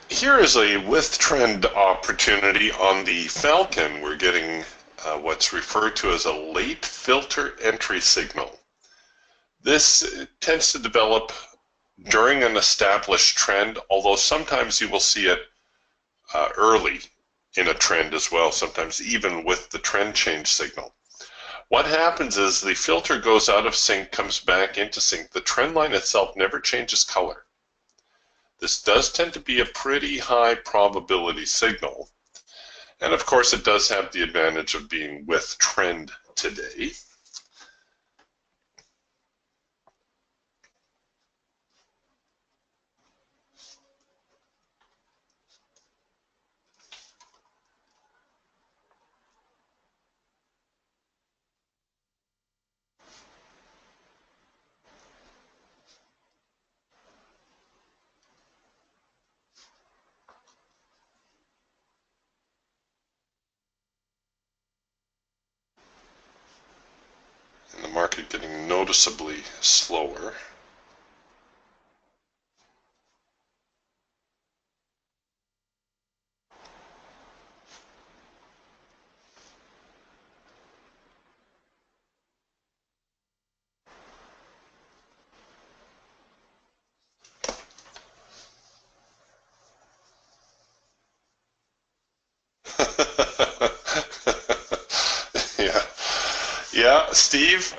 Here is a with trend opportunity on the Falcon. We're getting what's referred to as a late filter entry signal. This tends to develop during an established trend, although sometimes you will see it early in a trend as well, sometimes even with the trend change signal. What happens is the filter goes out of sync, comes back into sync. The trend line itself never changes color. This does tend to be a pretty high probability signal. And of course, it does have the advantage of being with trend today. And the market getting noticeably slower. Yeah. Yeah, Steve.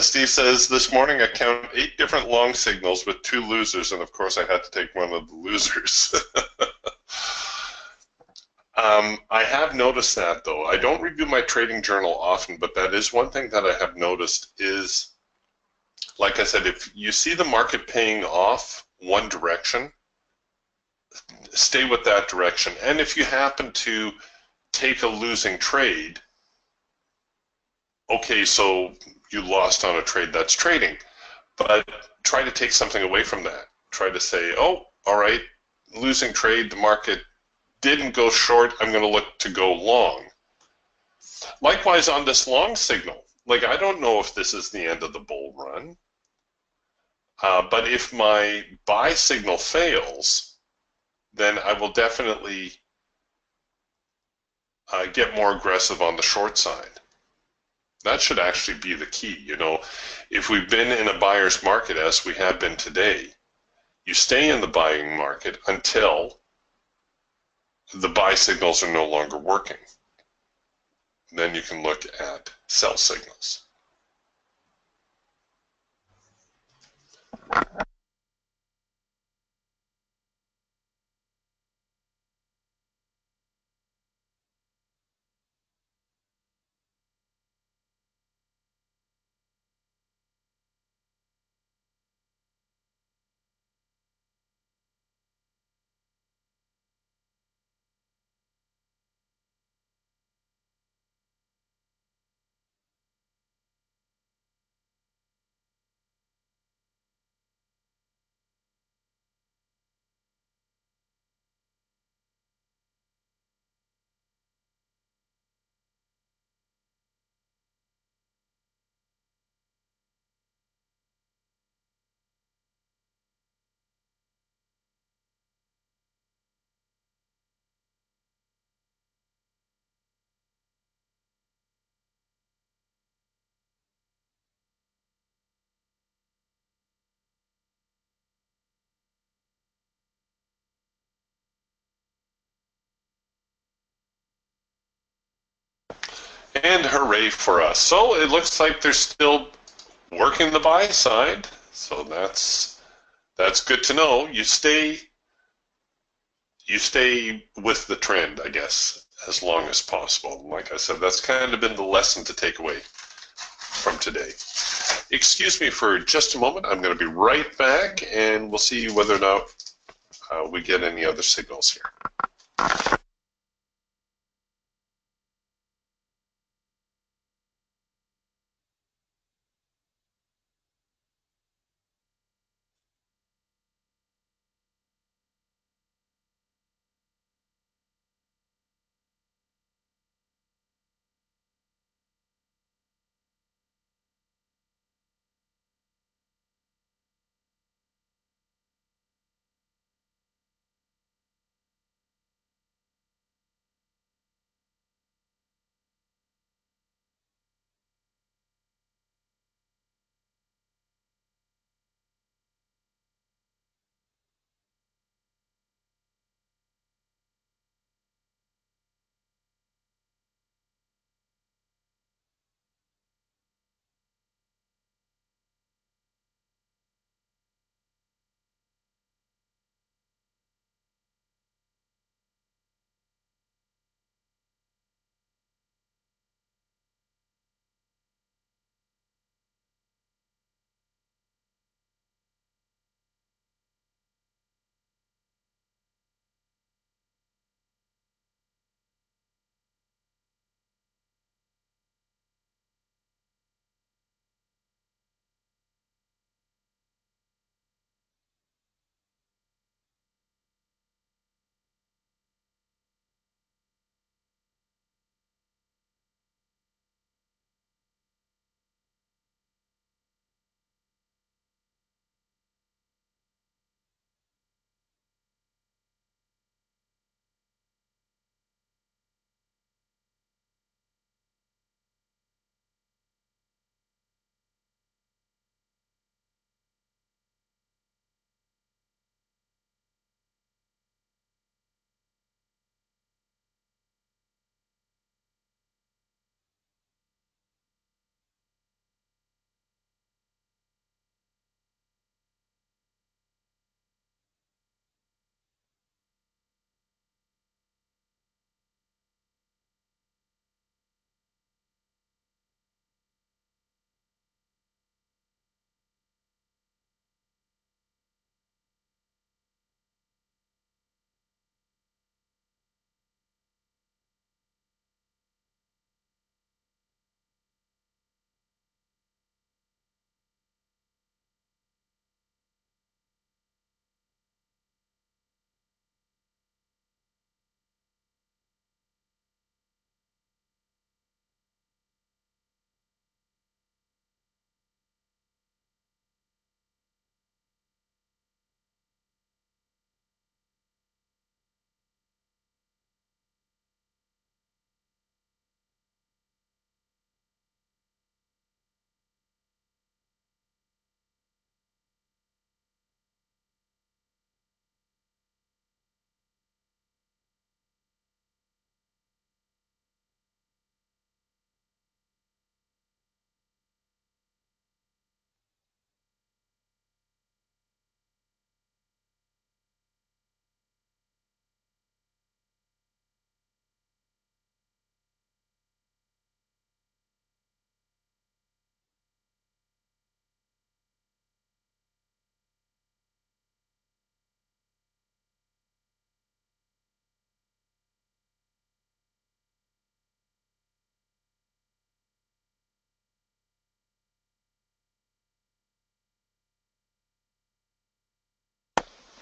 Steve says, this morning I count 8 different long signals with 2 losers, and of course I had to take one of the losers. I have noticed that, though. I don't review my trading journal often, but that is one thing that I have noticed is, like I said, if you see the market paying off one direction, stay with that direction. And if you happen to take a losing trade, okay, so you lost on a trade, that's trading. But try to take something away from that. Try to say, oh, all right, losing trade, the market didn't go short, I'm going to look to go long. Likewise on this long signal, like I don't know if this is the end of the bull run, but if my buy signal fails, then I will definitely get more aggressive on the short side. That should actually be the key. You know, if we've been in a buyer's market as we have been today, you stay in the buying market until the buy signals are no longer working. Then you can look at sell signals. And hooray for us. So it looks like they're still working the buy side. So that's good to know. You stay with the trend, I guess, as long as possible. Like I said, that's kind of been the lesson to take away from today. Excuse me for just a moment. I'm going to be right back, and we'll see whether or not we get any other signals here.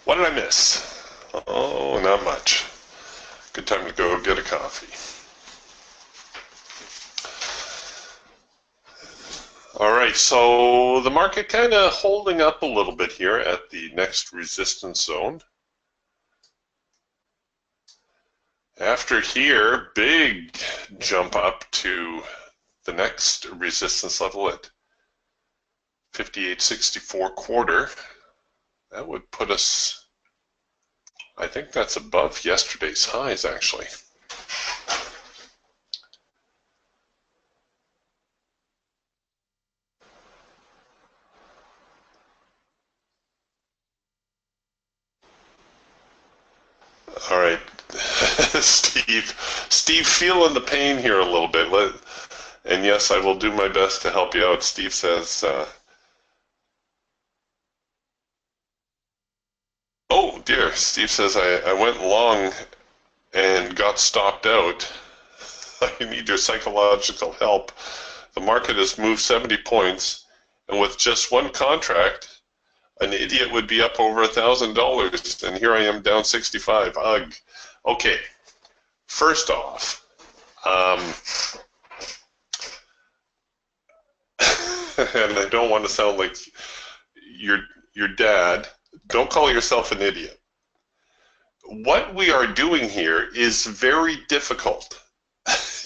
What did I miss? Oh, not much. Good time to go get a coffee. All right, so the market kind of holding up a little bit here at the next resistance zone. After here, big jump up to the next resistance level at 58.64 quarter. That would put us, I think that's above yesterday's highs actually. All right, Steve feeling the pain here a little bit. And yes, I will do my best to help you out. Steve says, oh dear, Steve says, I went long and got stopped out. I need your psychological help. The market has moved 70 points, and with just one contract, an idiot would be up over $1,000, and here I am down 65. Ugh. Okay, first off, and I don't want to sound like your dad, don't call yourself an idiot. What we are doing here is very difficult.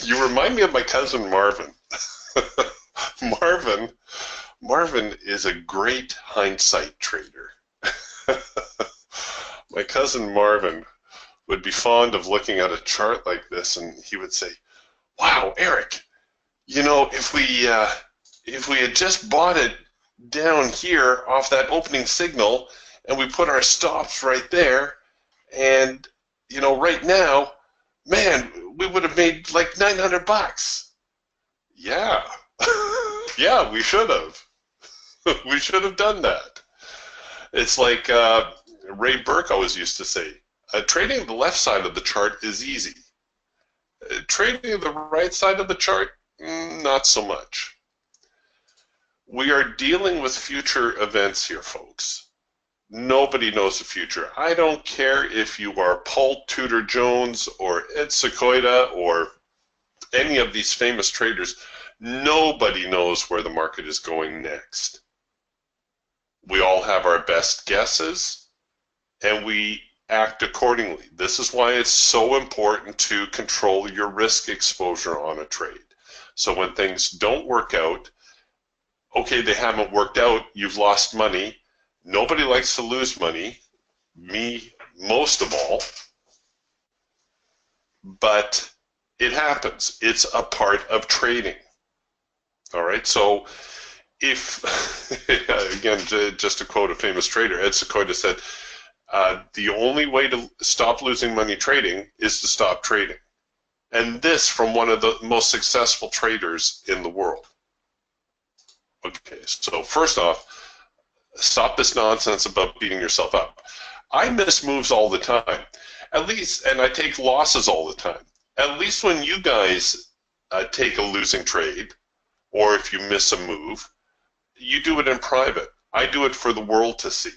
You remind me of my cousin Marvin. Marvin is a great hindsight trader. My cousin Marvin would be fond of looking at a chart like this, and he would say, "Wow, Eric, you know, if we had just bought it down here off that opening signal, and we put our stops right there, and you know, right now, man, we would have made like $900." Yeah, yeah, we should have. We should have done that. It's like Ray Burke always used to say, trading the left side of the chart is easy. Trading the right side of the chart, not so much. We are dealing with future events here, folks. Nobody knows the future. I don't care if you are Paul Tudor Jones or Ed Sequoia or any of these famous traders. Nobody knows where the market is going next. We all have our best guesses, and we act accordingly. This is why it's so important to control your risk exposure on a trade. So when things don't work out, okay, they haven't worked out, you've lost money. Nobody likes to lose money, me most of all, but it happens. It's a part of trading. All right, so if, again, just to quote a famous trader, Ed Sequoia said, the only way to stop losing money trading is to stop trading. And this from one of the most successful traders in the world. Okay, so first off, stop this nonsense about beating yourself up. I miss moves all the time, at least, and I take losses all the time. At least when you guys take a losing trade, or if you miss a move, you do it in private. I do it for the world to see.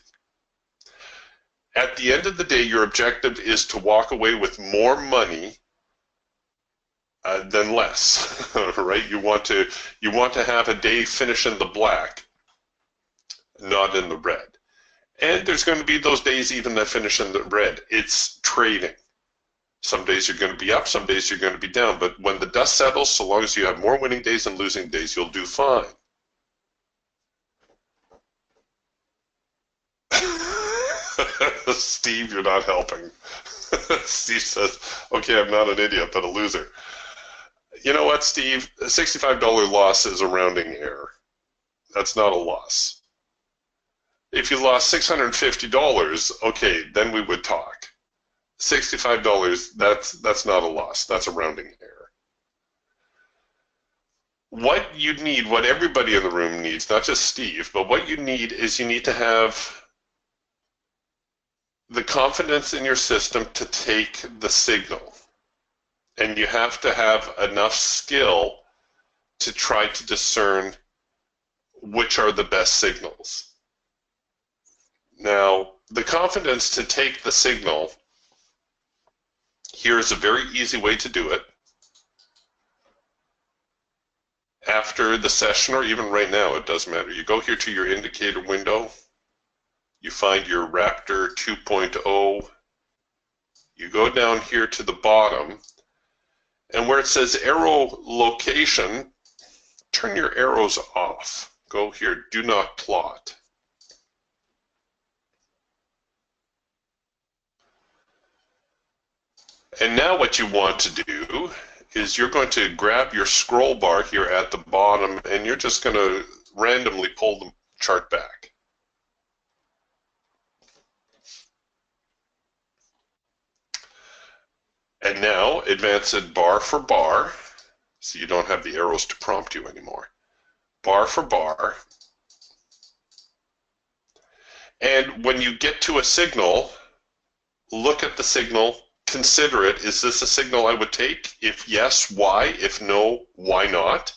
At the end of the day, your objective is to walk away with more money than less, right? You want to have a day finish in the black, not in the red. And there's going to be those days even that finish in the red. It's trading. Some days you're going to be up, some days you're going to be down. But when the dust settles, so long as you have more winning days than losing days, you'll do fine. Steve, you're not helping. Steve says, okay, I'm not an idiot, but a loser. You know what, Steve? A $65 loss is a rounding error. That's not a loss. If you lost $650, okay, then we would talk. $65, that's not a loss. That's a rounding error. What you need, what everybody in the room needs, not just Steve, but what you need is you need to have the confidence in your system to take the signal. And you have to have enough skill to try to discern which are the best signals. Now, the confidence to take the signal, here's a very easy way to do it. After the session, or even right now, it doesn't matter. You go here to your indicator window, you find your Raptor 2.0, you go down here to the bottom, and where it says arrow location, turn your arrows off. Go here, do not plot. And now what you want to do is you're going to grab your scroll bar here at the bottom, and you're just going to randomly pull the chart back. And now advance it bar for bar, so you don't have the arrows to prompt you anymore. Bar for bar. And when you get to a signal, look at the signal, consider it. Is this a signal I would take? If yes, why? If no, why not?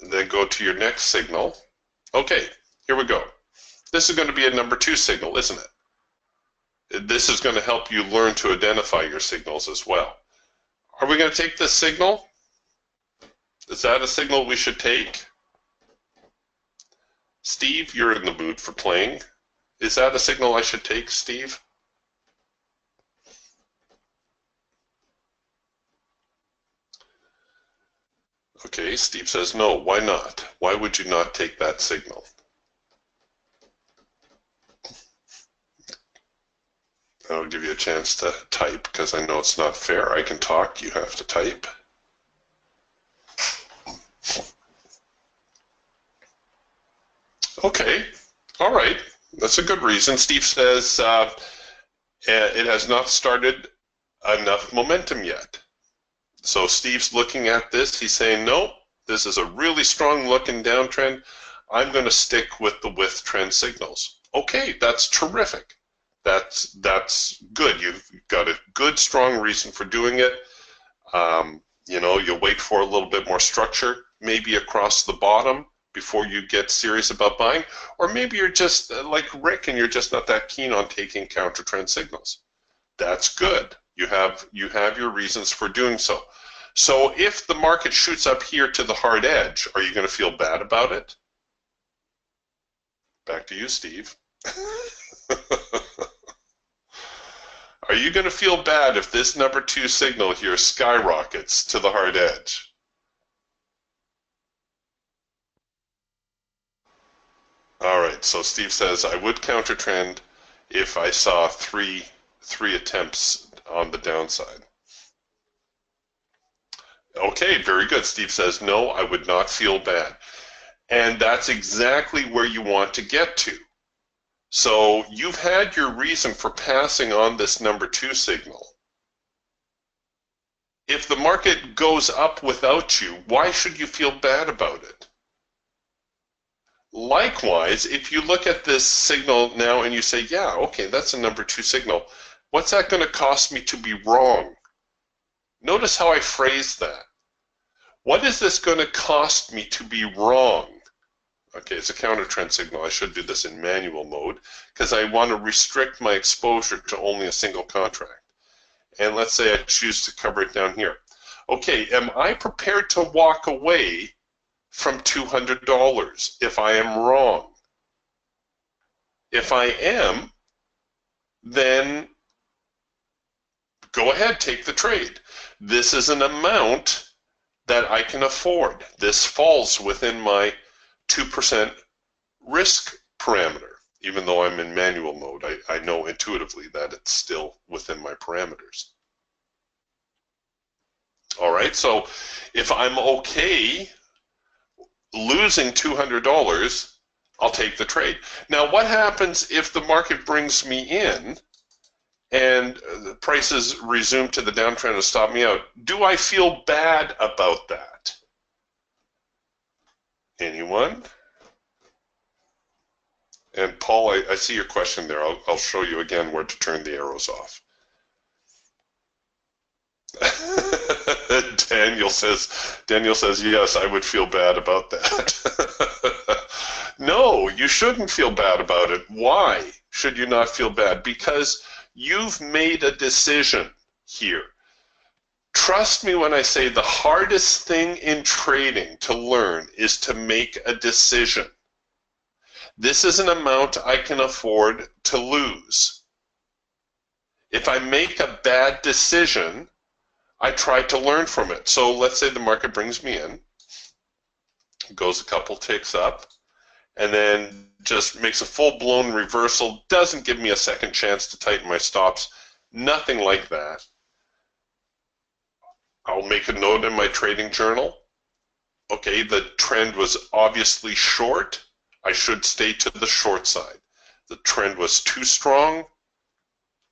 And then go to your next signal. Okay, here we go. This is going to be a number 2 signal, isn't it? This is going to help you learn to identify your signals as well. Are we going to take this signal? Is that a signal we should take? Steve, you're in the mood for playing. Is that a signal I should take, Steve? Okay, Steve says no. Why not? Why would you not take that signal? I'll give you a chance to type because I know it's not fair. I can talk, you have to type. Okay, all right. That's a good reason. Steve says it has not started enough momentum yet. So Steve's looking at this. He's saying, no, this is a really strong looking downtrend. I'm going to stick with the with trend signals. Okay, that's terrific. That's good. You've got a good, strong reason for doing it. You know, you'll wait for a little bit more structure, maybe across the bottom, before you get serious about buying, or maybe you're just like Rick and you're just not that keen on taking counter trend signals. That's good. You have your reasons for doing so. So if the market shoots up here to the hard edge, are you going to feel bad about it? Back to you, Steve. Are you going to feel bad if this number 2 signal here skyrockets to the hard edge? All right, so Steve says, I would counter trend if I saw three attempts on the downside. Okay, very good. Steve says, no, I would not feel bad. And that's exactly where you want to get to. So you've had your reason for passing on this number 2 signal. If the market goes up without you, why should you feel bad about it? Likewise, if you look at this signal now and you say, yeah, okay, that's a number 2 signal, what's that going to cost me to be wrong? Notice how I phrased that. What is this going to cost me to be wrong? Okay, it's a counter trend signal. I should do this in manual mode because I want to restrict my exposure to only a single contract. And let's say I choose to cover it down here. Okay, am I prepared to walk away from $200 if I am wrong? If I am, then go ahead, take the trade. This is an amount that I can afford. This falls within my 2% risk parameter. Even though I'm in manual mode, I know intuitively that it's still within my parameters. All right, so if I'm okay losing $200, I'll take the trade. Now, what happens if the market brings me in and the prices resume to the downtrend and stop me out? Do I feel bad about that? Anyone? And Paul, I see your question there. I'll show you again where to turn the arrows off. Daniel says, yes, I would feel bad about that. No, you shouldn't feel bad about it. Why should you not feel bad? Because you've made a decision here. Trust me when I say the hardest thing in trading to learn is to make a decision. This is an amount I can afford to lose. If I make a bad decision, I try to learn from it. So let's say the market brings me in, goes a couple ticks up, and then just makes a full-blown reversal, doesn't give me a second chance to tighten my stops, nothing like that. I'll make a note in my trading journal. Okay, the trend was obviously short. I should stay to the short side. The trend was too strong.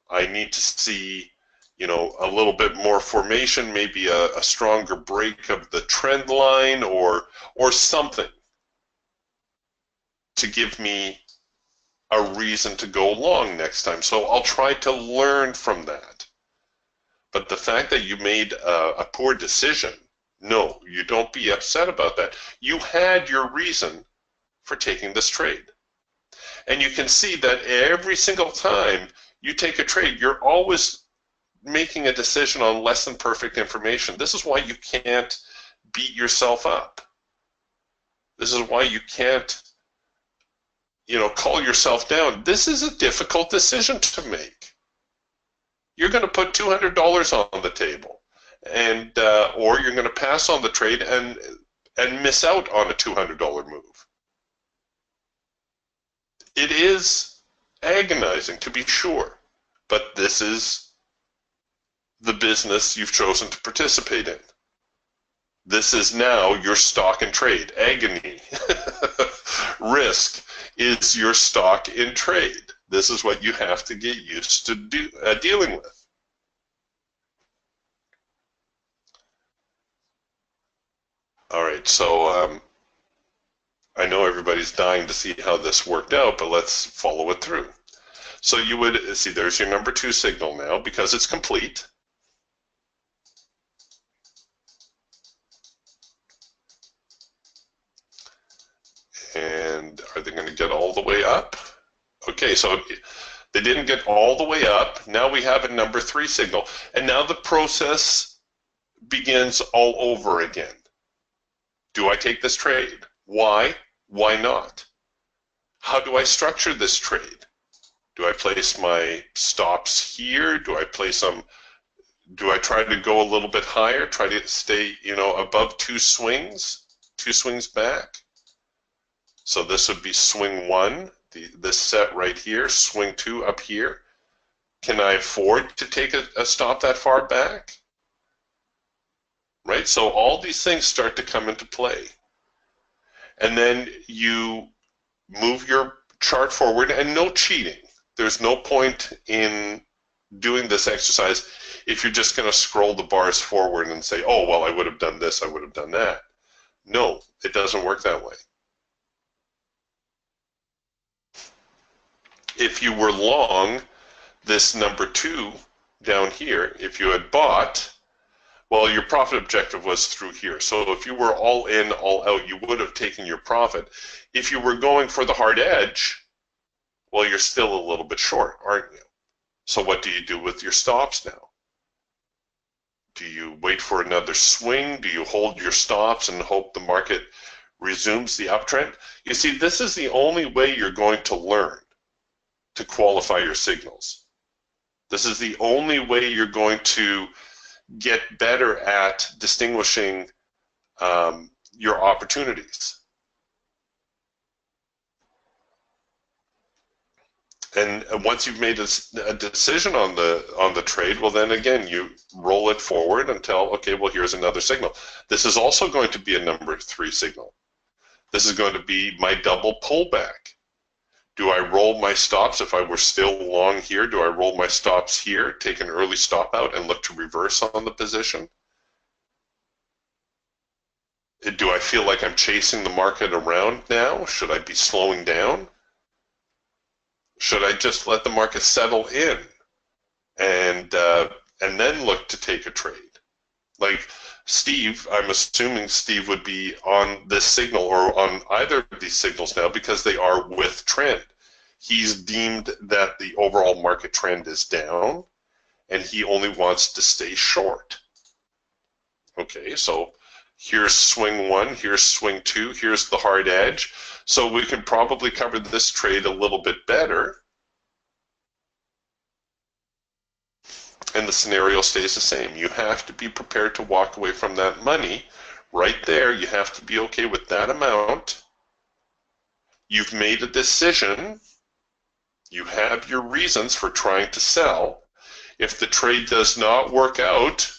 I need to see, you know, a little bit more formation, maybe a stronger break of the trend line or something to give me a reason to go long next time. So I'll try to learn from that. But the fact that you made a poor decision, no, you don't be upset about that. You had your reason for taking this trade. And you can see that every single time you take a trade, you're always making a decision on less than perfect information. This is why you can't beat yourself up. This is why you can't, you know, call yourself down. This is a difficult decision to make. You're going to put $200 on the table, and or you're going to pass on the trade and miss out on a $200 move. It is agonizing, to be sure, but this is the business you've chosen to participate in. This is now your stock and trade. Agony, risk is your stock in trade. This is what you have to get used to dealing with. All right, so I know everybody's dying to see how this worked out, but let's follow it through. So you would see there's your number 2 signal now because it's complete. And are they going to get all the way up? Okay, so they didn't get all the way up. Now we have a number 3 signal. And now the process begins all over again. Do I take this trade? Why? Why not? How do I structure this trade? Do I place my stops here? Do I place them? Do I try to go a little bit higher? Try to stay, you know, above 2 swings back? So this would be swing 1, this set right here, swing 2 up here. Can I afford to take a stop that far back? Right, so all these things start to come into play. And then you move your chart forward, and no cheating. There's no point in doing this exercise if you're just going to scroll the bars forward and say, oh, well, I would have done this, I would have done that. No, it doesn't work that way. If you were long this number 2 down here, if you had bought, well, your profit objective was through here. So if you were all in, all out, you would have taken your profit. If you were going for the hard edge, well, you're still a little bit short, aren't you? So what do you do with your stops now? Do you wait for another swing? Do you hold your stops and hope the market resumes the uptrend? You see, this is the only way you're going to learn to qualify your signals. This is the only way you're going to get better at distinguishing your opportunities. And once you've made a decision on the trade, well, then again you roll it forward until, okay, well, here's another signal. This is also going to be a number 3 signal. This is going to be my double pullback. Do I roll my stops if I were still long here? Do I roll my stops here, take an early stop out, and look to reverse on the position? Do I feel like I'm chasing the market around now? Should I be slowing down? Should I just let the market settle in and then look to take a trade? Like Steve, I'm assuming Steve would be on this signal or on either of these signals now because they are with trend. He's deemed that the overall market trend is down and he only wants to stay short. Okay, so here's swing one, here's swing two, here's the hard edge. So we can probably cover this trade a little bit better. And the scenario stays the same. You have to be prepared to walk away from that money. Right there, you have to be okay with that amount. You've made a decision. You have your reasons for trying to sell. If the trade does not work out,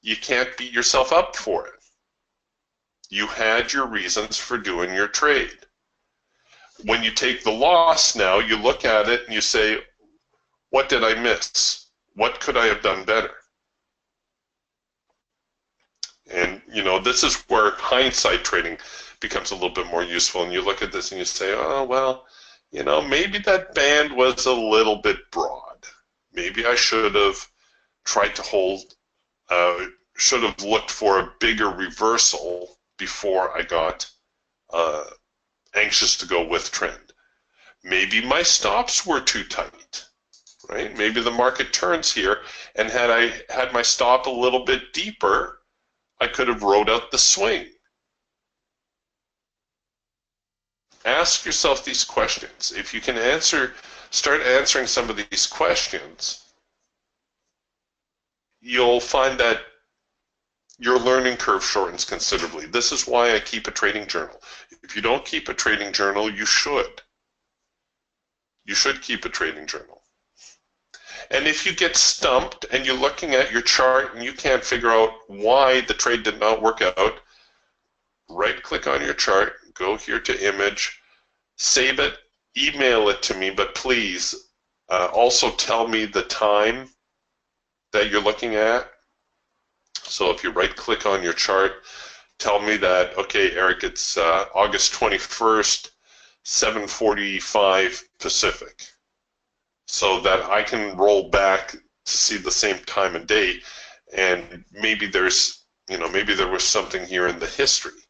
you can't beat yourself up for it. You had your reasons for doing your trade. When you take the loss now, you look at it and you say, what did I miss? What could I have done better? And, this is where hindsight trading becomes a little bit more useful. And you look at this and you say, oh, well, maybe that band was a little bit broad. Maybe I should have tried to hold, should have looked for a bigger reversal before I got anxious to go with trend. Maybe my stops were too tight. Right? Maybe the market turns here, and had I had my stop a little bit deeper, I could have rode out the swing. Ask yourself these questions. If you can start answering some of these questions, you'll find that your learning curve shortens considerably. This is why I keep a trading journal. If you don't keep a trading journal, you should. You should keep a trading journal. And if you get stumped and you're looking at your chart and you can't figure out why the trade did not work out, right-click on your chart, go here to image, save it, email it to me, but please also tell me the time that you're looking at. So if you right-click on your chart, tell me that, okay, Eric, it's August 21st, 7:45 Pacific. So that I can roll back to see the same time and date, and maybe there's, maybe there was something here in the history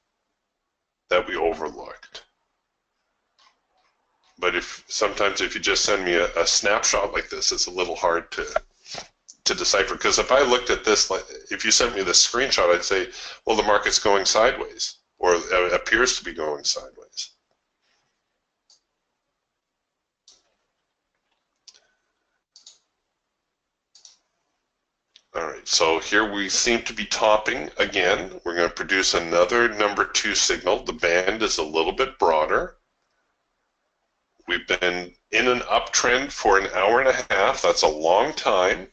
that we overlooked. But sometimes if you just send me a snapshot like this, it's a little hard to decipher. Because if I looked at this, if you sent me this screenshot, I'd say, well, the market's going sideways, or it appears to be going sideways. All right, so here we seem to be topping again. We're going to produce another number 2 signal. The band is a little bit broader. We've been in an uptrend for an hour and a half. That's a long time.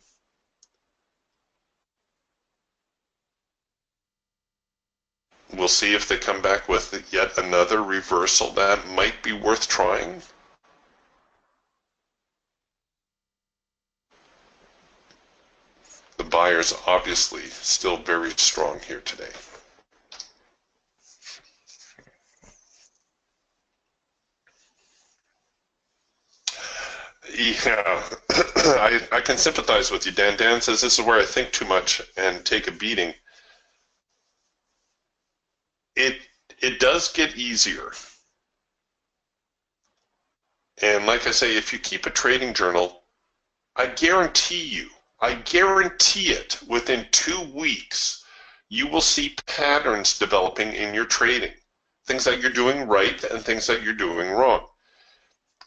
We'll see if they come back with yet another reversal that might be worth trying. The buyer's obviously still very strong here today. Yeah, I can sympathize with you, Dan. Dan says this is where I think too much and take a beating. It does get easier. And like I say, if you keep a trading journal, I guarantee it, within 2 weeks, you will see patterns developing in your trading. Things that you're doing right and things that you're doing wrong.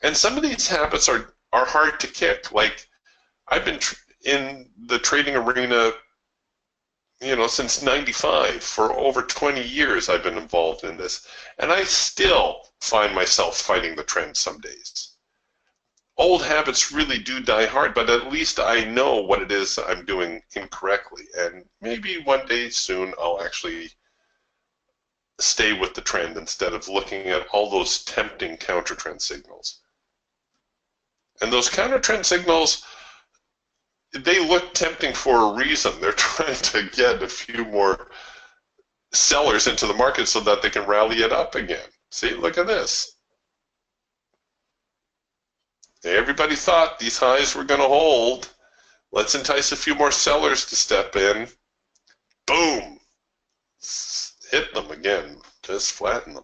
And some of these habits are hard to kick. Like, I've been in the trading arena, since '95. For over 20 years I've been involved in this. And I still find myself fighting the trend some days. Old habits really do die hard, but at least I know what it is I'm doing incorrectly. And maybe one day soon I'll actually stay with the trend instead of looking at all those tempting counter-trend signals. And those counter-trend signals, they look tempting for a reason. They're trying to get a few more sellers into the market so that they can rally it up again. See, look at this. Everybody thought these highs were going to hold. Let's entice a few more sellers to step in. Boom! Hit them again. Just flatten them.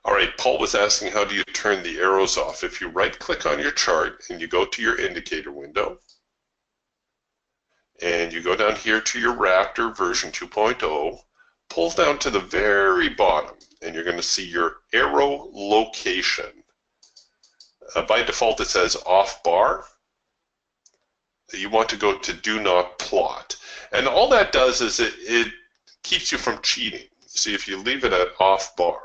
All right, Paul was asking, how do you turn the arrows off? If you right-click on your chart and you go to your indicator window, and you go down here to your Raptor version 2.0, pull down to the very bottom, and you're going to see your arrow location. By default, it says off bar. You want to go to do not plot. And all that does is it keeps you from cheating. See, if you leave it at off bar,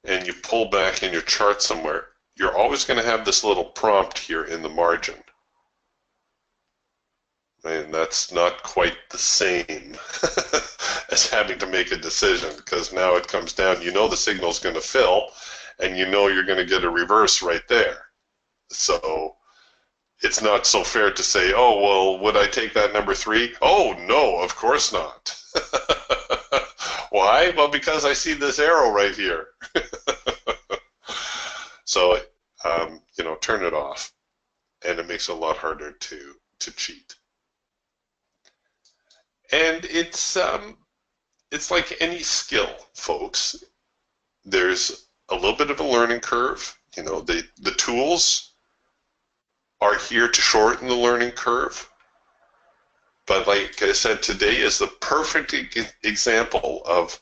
and you pull back in your chart somewhere, you're always going to have this little prompt here in the margin. And that's not quite the same as having to make a decision, because now it comes down, you know the signal's going to fill, and you know you're going to get a reverse right there. So it's not so fair to say, oh, well, would I take that number 3? Oh, no, of course not. Why? Well, because I see this arrow right here. So, you know, turn it off, and it makes it a lot harder to cheat. And it's like any skill, folks. There's a little bit of a learning curve. You know, the tools are here to shorten the learning curve. But like I said, today is the perfect example of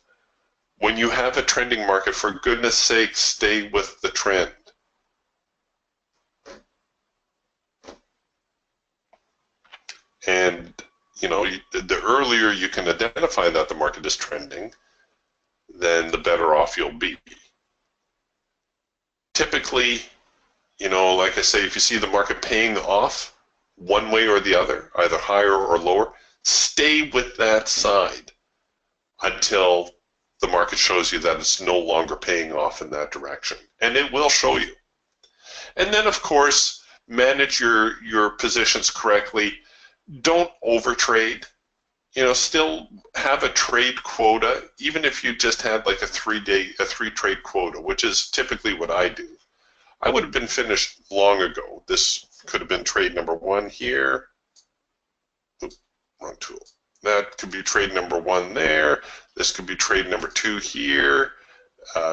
when you have a trending market, for goodness sake, stay with the trend. And, you know, the earlier you can identify that the market is trending, then the better off you'll be. Typically, you know, like I say, if you see the market paying off one way or the other, either higher or lower, stay with that side until the market shows you that it's no longer paying off in that direction. And it will show you. And then, of course, manage your positions correctly. Don't overtrade. You know, still have a trade quota, even if you just had like a 3-trade quota, which is typically what I do. I would have been finished long ago. This could have been trade number 1 here. Oops, wrong tool. That could be trade number 1 there. This could be trade number 2 here.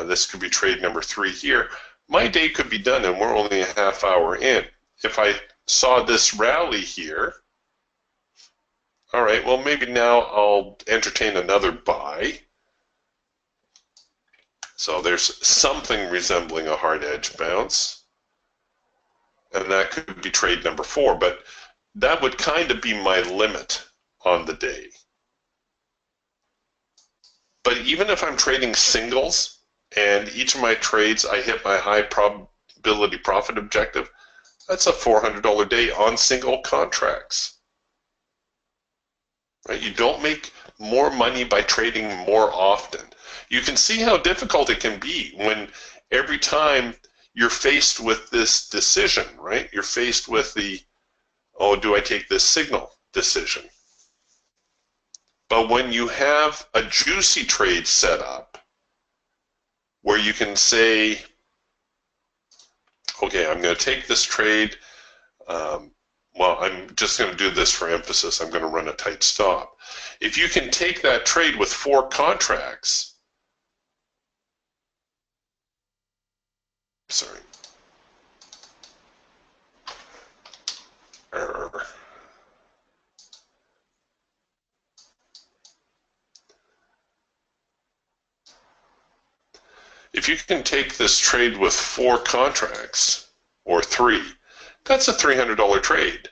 This could be trade number 3 here. My day could be done, and we're only a half hour in. If I saw this rally here, all right, well, maybe now I'll entertain another buy. So there's something resembling a hard edge bounce. And that could be trade number 4, but that would kind of be my limit on the day. But even if I'm trading singles and each of my trades I hit my high probability profit objective, that's a $400 day on single contracts. Right? You don't make more money by trading more often. You can see how difficult it can be when every time you're faced with this decision, right? You're faced with the, oh, do I take this signal decision? But when you have a juicy trade set up where you can say, okay, I'm going to take this trade, well, I'm just going to do this for emphasis. I'm going to run a tight stop. If you can take that trade with 4 contracts, sorry, error. If you can take this trade with 4 contracts, or 3, that's a $300 trade,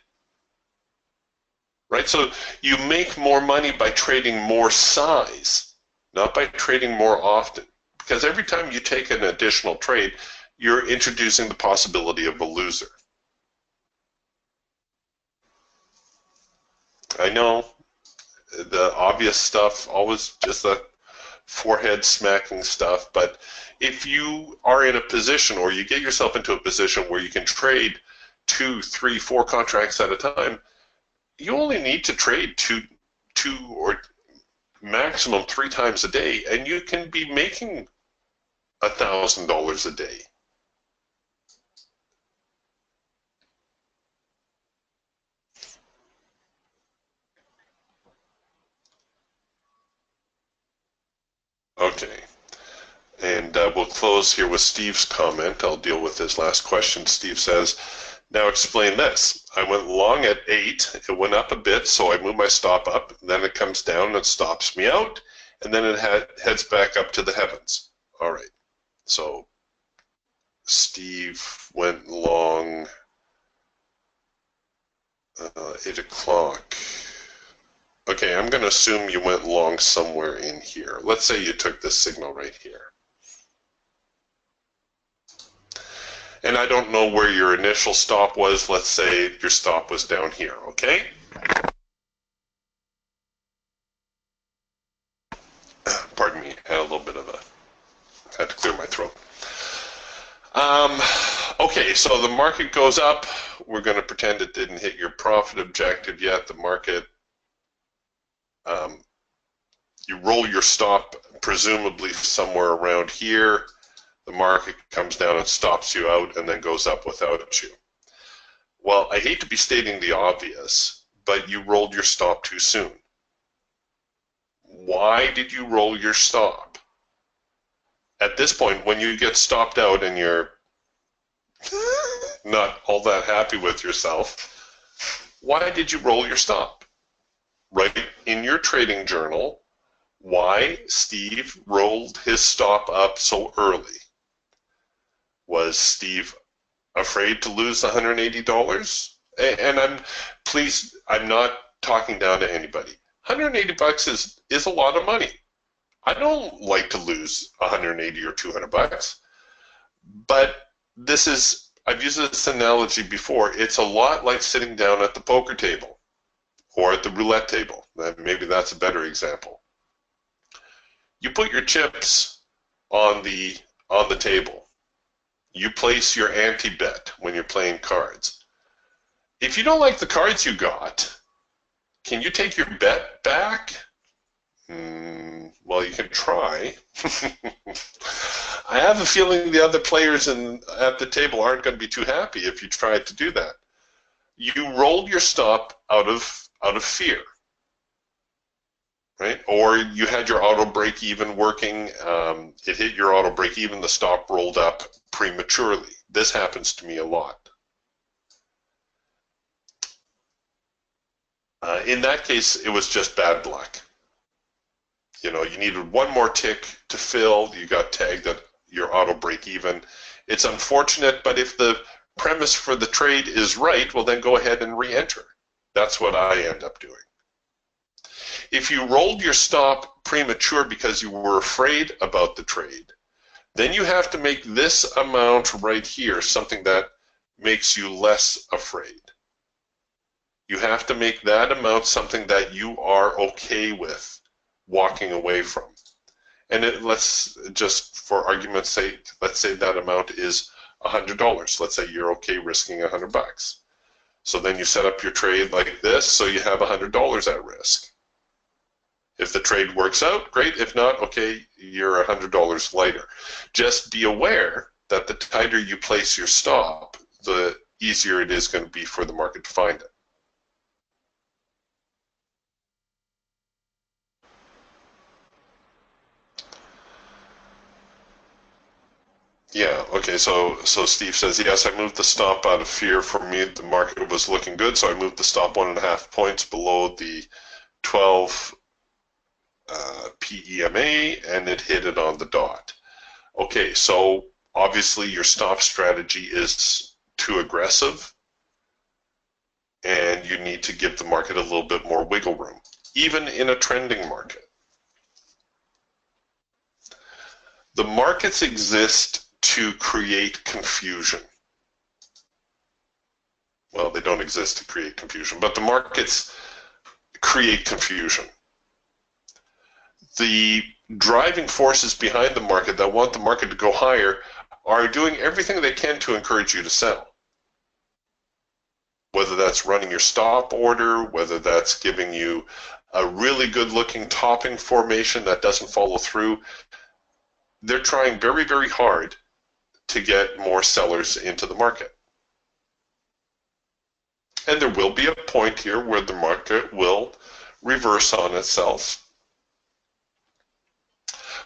right? So you make more money by trading more size, not by trading more often. Because every time you take an additional trade, you're introducing the possibility of a loser. I know the obvious stuff, always just the forehead smacking stuff, but if you are in a position, or you get yourself into a position where you can trade 2, 3, 4 contracts at a time, you only need to trade two or maximum 3 times a day, and you can be making $1,000 a day. close here with Steve's comment. I'll deal with his last question. Steve says, now explain this. I went long at 8. It went up a bit, so I moved my stop up. Then it comes down and stops me out. And then it heads back up to the heavens. All right. So Steve went long 8 o'clock. Okay, I'm going to assume you went long somewhere in here. Let's say you took this signal right here. And I don't know where your initial stop was. Let's say your stop was down here, okay? Pardon me, I had a little bit of had to clear my throat. Okay, so the market goes up. We're going to pretend it didn't hit your profit objective yet. The market, you roll your stop presumably somewhere around here. The market comes down and stops you out and then goes up without you. Well, I hate to be stating the obvious, but you rolled your stop too soon. Why did you roll your stop? At this point, when you get stopped out and you're not all that happy with yourself, why did you roll your stop? Write in your trading journal why Steve rolled his stop up so early. Was Steve afraid to lose $180? And I'm not talking down to anybody. 180 bucks is a lot of money. I don't like to lose 180 or 200 bucks. But I've used this analogy before. It's a lot like sitting down at the poker table or at the roulette table. Maybe that's a better example. You put your chips on the table. You place your ante-bet when you're playing cards. If you don't like the cards you got, can you take your bet back? Well, you can try. I have a feeling the other players at the table aren't going to be too happy if you tried to do that. You rolled your stop out of fear, right? Or you had your auto break even working. It hit your auto break even. The stop rolled up prematurely. This happens to me a lot. In that case, it was just bad luck. You know, you needed one more tick to fill. You got tagged at your auto break even. It's unfortunate, but if the premise for the trade is right, well, then go ahead and re-enter. That's what I end up doing. If you rolled your stop premature because you were afraid about the trade, then you have to make this amount right here something that makes you less afraid. You have to make that amount something that you are okay with walking away from. And let's just, for argument's sake, let's say that amount is $100. Let's say you're okay risking 100 bucks. So then you set up your trade like this, so you have $100 at risk. If the trade works out, great. If not, okay, you're $100 lighter. Just be aware that the tighter you place your stop, the easier it is going to be for the market to find it. Yeah, okay, so Steve says, yes, I moved the stop out of fear. For me, the market was looking good, so I moved the stop 1.5 points below the 12 PEMA, and it hit it on the dot. Okay, so obviously your stop strategy is too aggressive, and you need to give the market a little bit more wiggle room, even in a trending market. The markets exist to create confusion. Well, they don't exist to create confusion, but the markets create confusion. The driving forces behind the market that want the market to go higher are doing everything they can to encourage you to sell. Whether that's running your stop order, whether that's giving you a really good looking topping formation that doesn't follow through, they're trying very, very hard to get more sellers into the market. And there will be a point here where the market will reverse on itself.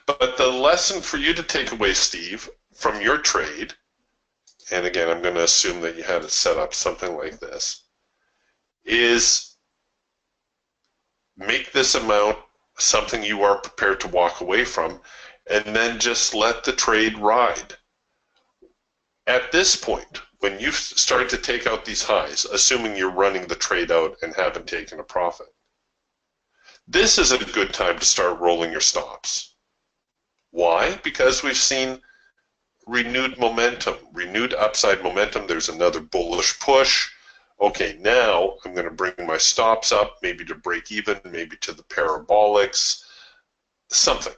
But the lesson for you to take away, Steve, from your trade, and again, I'm going to assume that you had it set up something like this, is make this amount something you are prepared to walk away from, and then just let the trade ride. At this point, when you start to take out these highs, assuming you're running the trade out and haven't taken a profit, this is a good time to start rolling your stops. Why? Because we've seen renewed momentum, renewed upside momentum. There's another bullish push. Okay, now I'm going to bring my stops up, maybe to break even, maybe to the parabolics, something.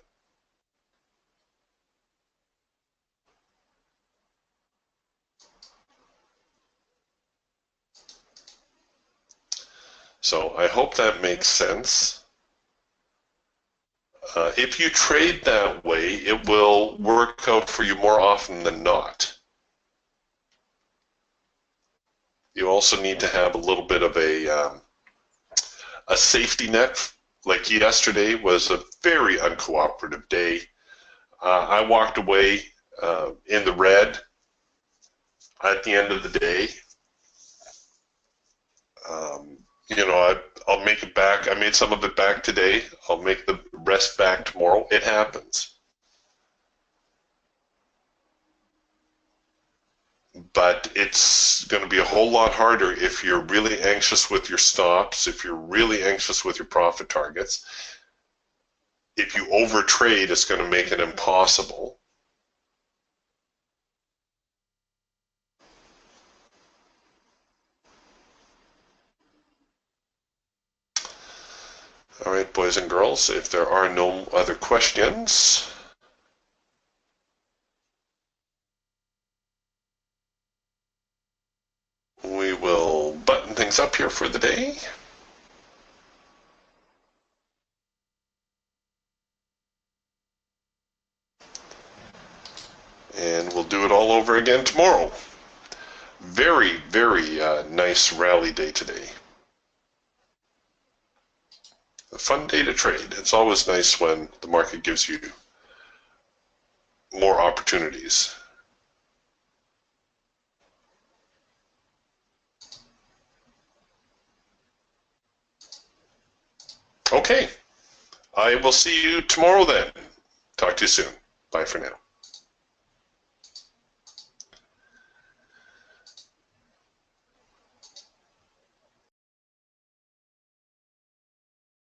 So I hope that makes sense. If you trade that way, it will work out for you more often than not. You also need to have a little bit of a safety net. Like yesterday was a very uncooperative day. I walked away in the red at the end of the day. You know, I'll make it back. I made some of it back today. I'll make the rest back tomorrow. It happens. But it's going to be a whole lot harder if you're really anxious with your stops, if you're really anxious with your profit targets. If you overtrade, it's going to make it impossible. All right, boys and girls, if there are no other questions, we will button things up here for the day. And we'll do it all over again tomorrow. Very, very nice rally day today. A fun day to trade. It's always nice when the market gives you more opportunities. Okay, I will see you tomorrow then. Talk to you soon. Bye for now.